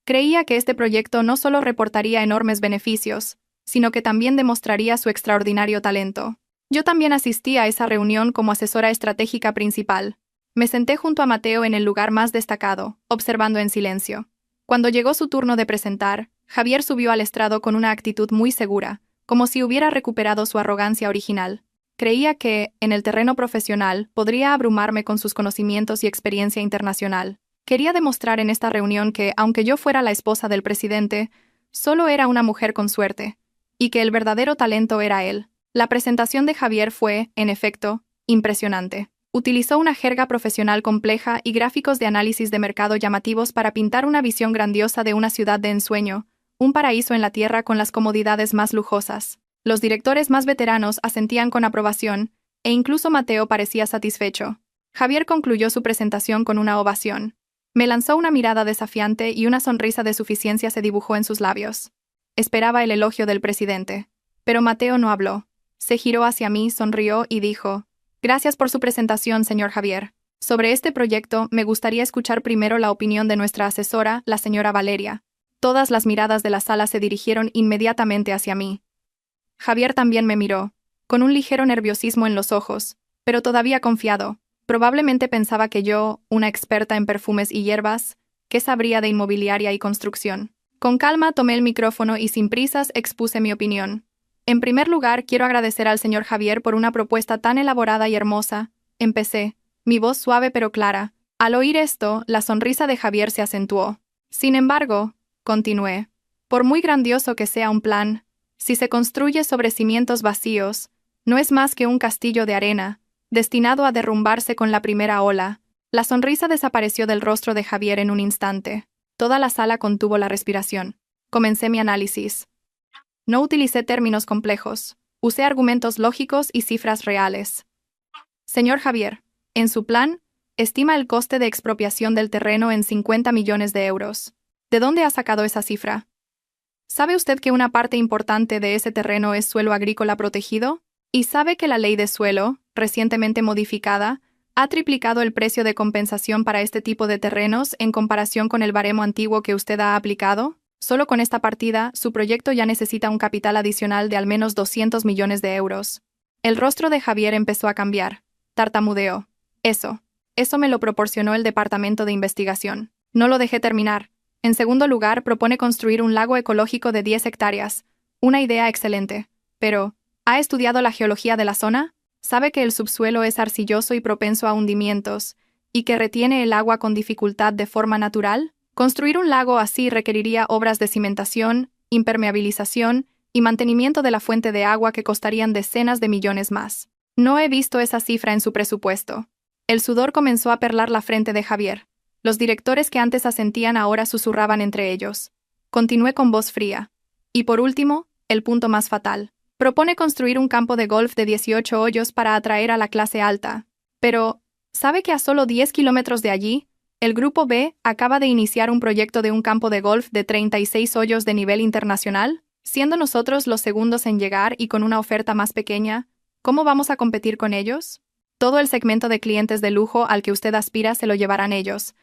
Creía que este proyecto no solo reportaría enormes beneficios, sino que también demostraría su extraordinario talento. Yo también asistí a esa reunión como asesora estratégica principal. Me senté junto a Mateo en el lugar más destacado, observando en silencio. Cuando llegó su turno de presentar, Javier subió al estrado con una actitud muy segura, como si hubiera recuperado su arrogancia original. Creía que, en el terreno profesional, podría abrumarme con sus conocimientos y experiencia internacional. Quería demostrar en esta reunión que, aunque yo fuera la esposa del presidente, solo era una mujer con suerte, y que el verdadero talento era él. La presentación de Javier fue, en efecto, impresionante. Utilizó una jerga profesional compleja y gráficos de análisis de mercado llamativos para pintar una visión grandiosa de una ciudad de ensueño, un paraíso en la tierra con las comodidades más lujosas. Los directores más veteranos asentían con aprobación, e incluso Mateo parecía satisfecho. Javier concluyó su presentación con una ovación. Me lanzó una mirada desafiante y una sonrisa de suficiencia se dibujó en sus labios. Esperaba el elogio del presidente. Pero Mateo no habló. Se giró hacia mí, sonrió y dijo: «Gracias por su presentación, señor Javier. Sobre este proyecto, me gustaría escuchar primero la opinión de nuestra asesora, la señora Valeria». Todas las miradas de la sala se dirigieron inmediatamente hacia mí. Javier también me miró, con un ligero nerviosismo en los ojos, pero todavía confiado. Probablemente pensaba que yo, una experta en perfumes y hierbas, ¿qué sabría de inmobiliaria y construcción? Con calma tomé el micrófono y sin prisas expuse mi opinión. En primer lugar, quiero agradecer al señor Javier por una propuesta tan elaborada y hermosa. Empecé, mi voz suave pero clara. Al oír esto, la sonrisa de Javier se acentuó. Sin embargo, continué, por muy grandioso que sea un plan, si se construye sobre cimientos vacíos, no es más que un castillo de arena, destinado a derrumbarse con la primera ola. La sonrisa desapareció del rostro de Javier en un instante. Toda la sala contuvo la respiración. Comencé mi análisis. No utilicé términos complejos. Usé argumentos lógicos y cifras reales. Señor Javier, en su plan, estima el coste de expropiación del terreno en 50 millones de euros. ¿De dónde ha sacado esa cifra? ¿Sabe usted que una parte importante de ese terreno es suelo agrícola protegido? ¿Y sabe que la ley de suelo, recientemente modificada, ha triplicado el precio de compensación para este tipo de terrenos en comparación con el baremo antiguo que usted ha aplicado? Solo con esta partida, su proyecto ya necesita un capital adicional de al menos 200 millones de euros. El rostro de Javier empezó a cambiar. Tartamudeó. Eso me lo proporcionó el Departamento de Investigación. No lo dejé terminar. En segundo lugar, propone construir un lago ecológico de 10 hectáreas. Una idea excelente. Pero, ¿ha estudiado la geología de la zona? ¿Sabe que el subsuelo es arcilloso y propenso a hundimientos, y que retiene el agua con dificultad de forma natural? Construir un lago así requeriría obras de cimentación, impermeabilización y mantenimiento de la fuente de agua que costarían decenas de millones más. No he visto esa cifra en su presupuesto. El sudor comenzó a perlar la frente de Javier. Los directores que antes asentían ahora susurraban entre ellos. Continué con voz fría. Y por último, el punto más fatal. Propone construir un campo de golf de 18 hoyos para atraer a la clase alta. Pero, ¿sabe que a solo 10 kilómetros de allí, el Grupo B acaba de iniciar un proyecto de un campo de golf de 36 hoyos de nivel internacional? Siendo nosotros los segundos en llegar y con una oferta más pequeña, ¿cómo vamos a competir con ellos? Todo el segmento de clientes de lujo al que usted aspira se lo llevarán ellos.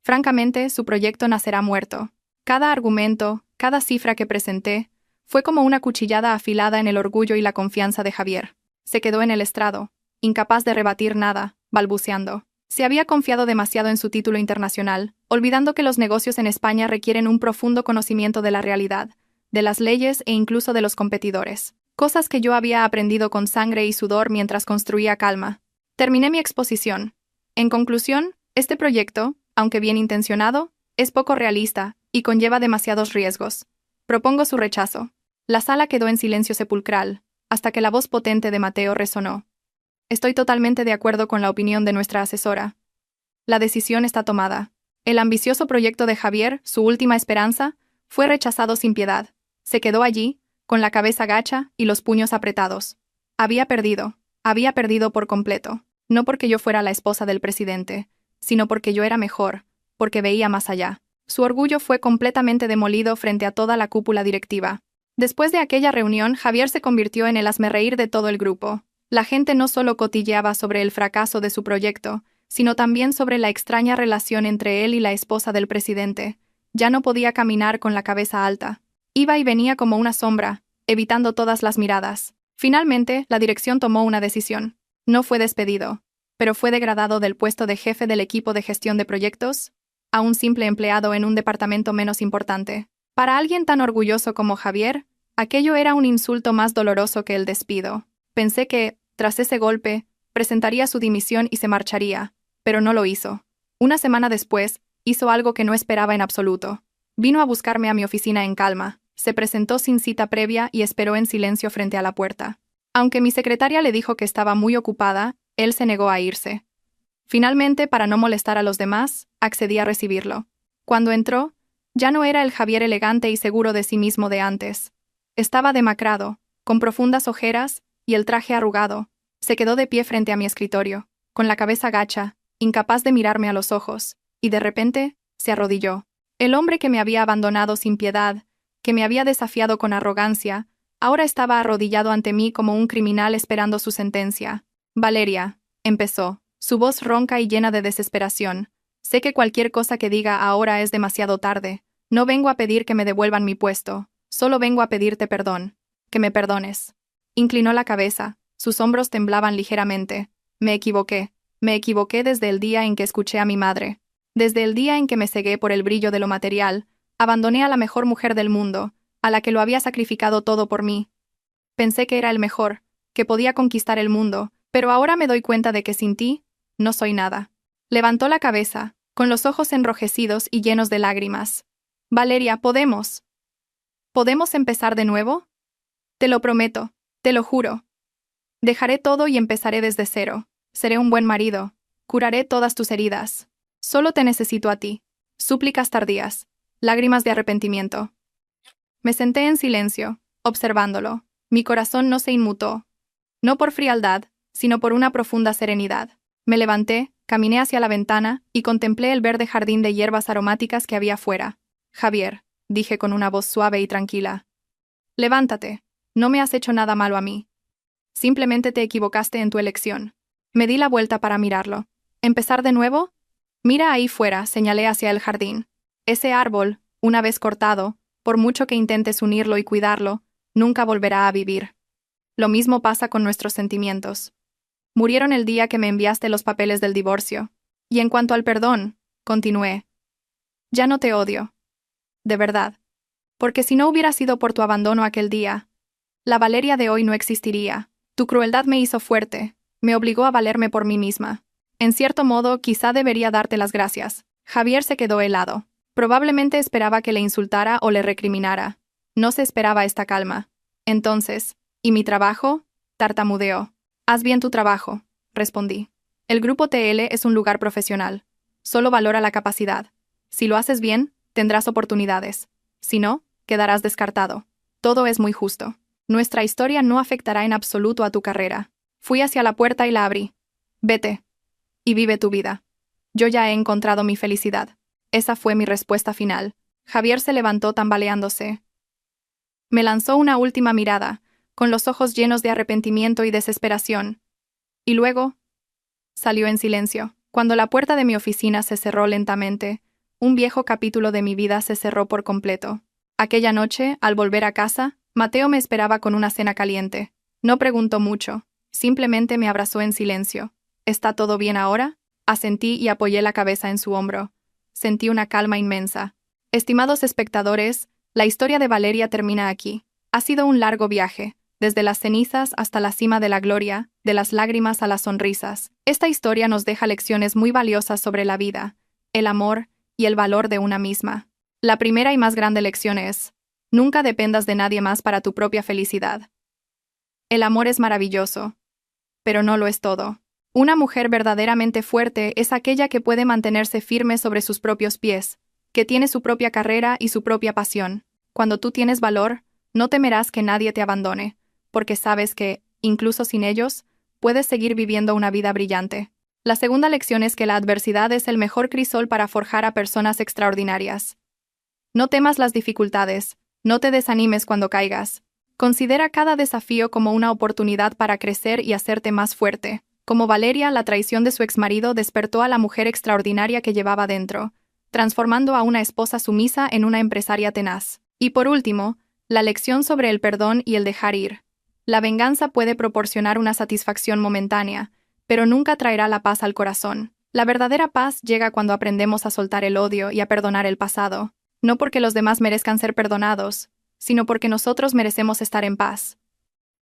Francamente, su proyecto nacerá muerto. Cada argumento, cada cifra que presenté, fue como una cuchillada afilada en el orgullo y la confianza de Javier. Se quedó en el estrado, incapaz de rebatir nada, balbuceando. Se había confiado demasiado en su título internacional, olvidando que los negocios en España requieren un profundo conocimiento de la realidad, de las leyes e incluso de los competidores. Cosas que yo había aprendido con sangre y sudor mientras construía calma. Terminé mi exposición. En conclusión, este proyecto, aunque bien intencionado, es poco realista y conlleva demasiados riesgos. Propongo su rechazo. La sala quedó en silencio sepulcral, hasta que la voz potente de Mateo resonó. Estoy totalmente de acuerdo con la opinión de nuestra asesora. La decisión está tomada. El ambicioso proyecto de Javier, su última esperanza, fue rechazado sin piedad. Se quedó allí, con la cabeza gacha y los puños apretados. Había perdido por completo. No porque yo fuera la esposa del presidente, sino porque yo era mejor, porque veía más allá. Su orgullo fue completamente demolido frente a toda la cúpula directiva. Después de aquella reunión, Javier se convirtió en el hazmerreír de todo el grupo. La gente no solo cotilleaba sobre el fracaso de su proyecto, sino también sobre la extraña relación entre él y la esposa del presidente. Ya no podía caminar con la cabeza alta. Iba y venía como una sombra, evitando todas las miradas. Finalmente, la dirección tomó una decisión. No fue despedido, pero fue degradado del puesto de jefe del equipo de gestión de proyectos a un simple empleado en un departamento menos importante. Para alguien tan orgulloso como Javier, aquello era un insulto más doloroso que el despido. Pensé que, tras ese golpe, presentaría su dimisión y se marcharía, pero no lo hizo. Una semana después, hizo algo que no esperaba en absoluto. Vino a buscarme a mi oficina en calma, se presentó sin cita previa y esperó en silencio frente a la puerta. Aunque mi secretaria le dijo que estaba muy ocupada, él se negó a irse. Finalmente, para no molestar a los demás, accedí a recibirlo. Cuando entró, ya no era el Javier elegante y seguro de sí mismo de antes. Estaba demacrado, con profundas ojeras y el traje arrugado. Se quedó de pie frente a mi escritorio, con la cabeza gacha, incapaz de mirarme a los ojos, y de repente, se arrodilló. El hombre que me había abandonado sin piedad, que me había desafiado con arrogancia, ahora estaba arrodillado ante mí como un criminal esperando su sentencia. Valeria, empezó, su voz ronca y llena de desesperación. Sé que cualquier cosa que diga ahora es demasiado tarde. No vengo a pedir que me devuelvan mi puesto, solo vengo a pedirte perdón. Que me perdones. Inclinó la cabeza, sus hombros temblaban ligeramente. Me equivoqué desde el día en que escuché a mi madre. Desde el día en que me cegué por el brillo de lo material, abandoné a la mejor mujer del mundo, a la que lo había sacrificado todo por mí. Pensé que era el mejor, que podía conquistar el mundo, pero ahora me doy cuenta de que sin ti, no soy nada. Levantó la cabeza, con los ojos enrojecidos y llenos de lágrimas. Valeria, ¿podemos empezar de nuevo? Te lo prometo, te lo juro. Dejaré todo y empezaré desde cero. Seré un buen marido, Curaré todas tus heridas. Solo te necesito a ti. Súplicas tardías. Lágrimas de arrepentimiento. Me senté en silencio, observándolo. Mi corazón no se inmutó. No por frialdad, sino por una profunda serenidad. Me levanté, caminé hacia la ventana y contemplé el verde jardín de hierbas aromáticas que había afuera. Javier, dije con una voz suave y tranquila. Levántate. No me has hecho nada malo a mí. Simplemente te equivocaste en tu elección. Me di la vuelta para mirarlo. ¿Empezar de nuevo? Mira ahí fuera, señalé hacia el jardín. Ese árbol, una vez cortado, por mucho que intentes unirlo y cuidarlo, nunca volverá a vivir. Lo mismo pasa con nuestros sentimientos. Murieron el día que me enviaste los papeles del divorcio. Y en cuanto al perdón, continué. Ya no te odio. De verdad. Porque si no hubiera sido por tu abandono aquel día, la Valeria de hoy no existiría. Tu crueldad me hizo fuerte, me obligó a valerme por mí misma. En cierto modo, quizá debería darte las gracias. Javier se quedó helado. Probablemente esperaba que le insultara o le recriminara. No se esperaba esta calma. Entonces, ¿y mi trabajo? Tartamudeó. Haz bien tu trabajo, respondí. El grupo TL es un lugar profesional. Solo valora la capacidad. Si lo haces bien, tendrás oportunidades. Si no, quedarás descartado. Todo es muy justo. Nuestra historia no afectará en absoluto a tu carrera. Fui hacia la puerta y la abrí. Vete. Y vive tu vida. Yo ya he encontrado mi felicidad. Esa fue mi respuesta final. Javier se levantó tambaleándose. Me lanzó una última mirada, con los ojos llenos de arrepentimiento y desesperación. Y luego, salió en silencio. Cuando la puerta de mi oficina se cerró lentamente, un viejo capítulo de mi vida se cerró por completo. Aquella noche, al volver a casa, Mateo me esperaba con una cena caliente. No preguntó mucho, simplemente me abrazó en silencio. ¿Está todo bien ahora? Asentí y apoyé la cabeza en su hombro. Sentí una calma inmensa. Estimados espectadores, la historia de Valeria termina aquí. Ha sido un largo viaje, desde las cenizas hasta la cima de la gloria, de las lágrimas a las sonrisas. Esta historia nos deja lecciones muy valiosas sobre la vida, el amor y el valor de una misma. La primera y más grande lección es: nunca dependas de nadie más para tu propia felicidad. El amor es maravilloso, pero no lo es todo. Una mujer verdaderamente fuerte es aquella que puede mantenerse firme sobre sus propios pies, que tiene su propia carrera y su propia pasión. Cuando tú tienes valor, no temerás que nadie te abandone, porque sabes que, incluso sin ellos, puedes seguir viviendo una vida brillante. La segunda lección es que la adversidad es el mejor crisol para forjar a personas extraordinarias. No temas las dificultades, no te desanimes cuando caigas. Considera cada desafío como una oportunidad para crecer y hacerte más fuerte. Como Valeria, la traición de su exmarido despertó a la mujer extraordinaria que llevaba dentro, transformando a una esposa sumisa en una empresaria tenaz. Y por último, la lección sobre el perdón y el dejar ir. La venganza puede proporcionar una satisfacción momentánea, pero nunca traerá la paz al corazón. La verdadera paz llega cuando aprendemos a soltar el odio y a perdonar el pasado, no porque los demás merezcan ser perdonados, sino porque nosotros merecemos estar en paz.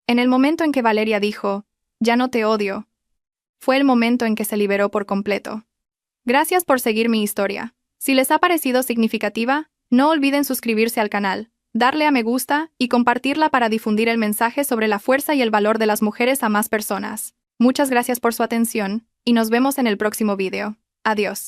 En el momento en que Valeria dijo, «Ya no te odio», fue el momento en que se liberó por completo. Gracias por seguir mi historia. Si les ha parecido significativa, no olviden suscribirse al canal, darle a me gusta y compartirla para difundir el mensaje sobre la fuerza y el valor de las mujeres a más personas. Muchas gracias por su atención, y nos vemos en el próximo video. Adiós.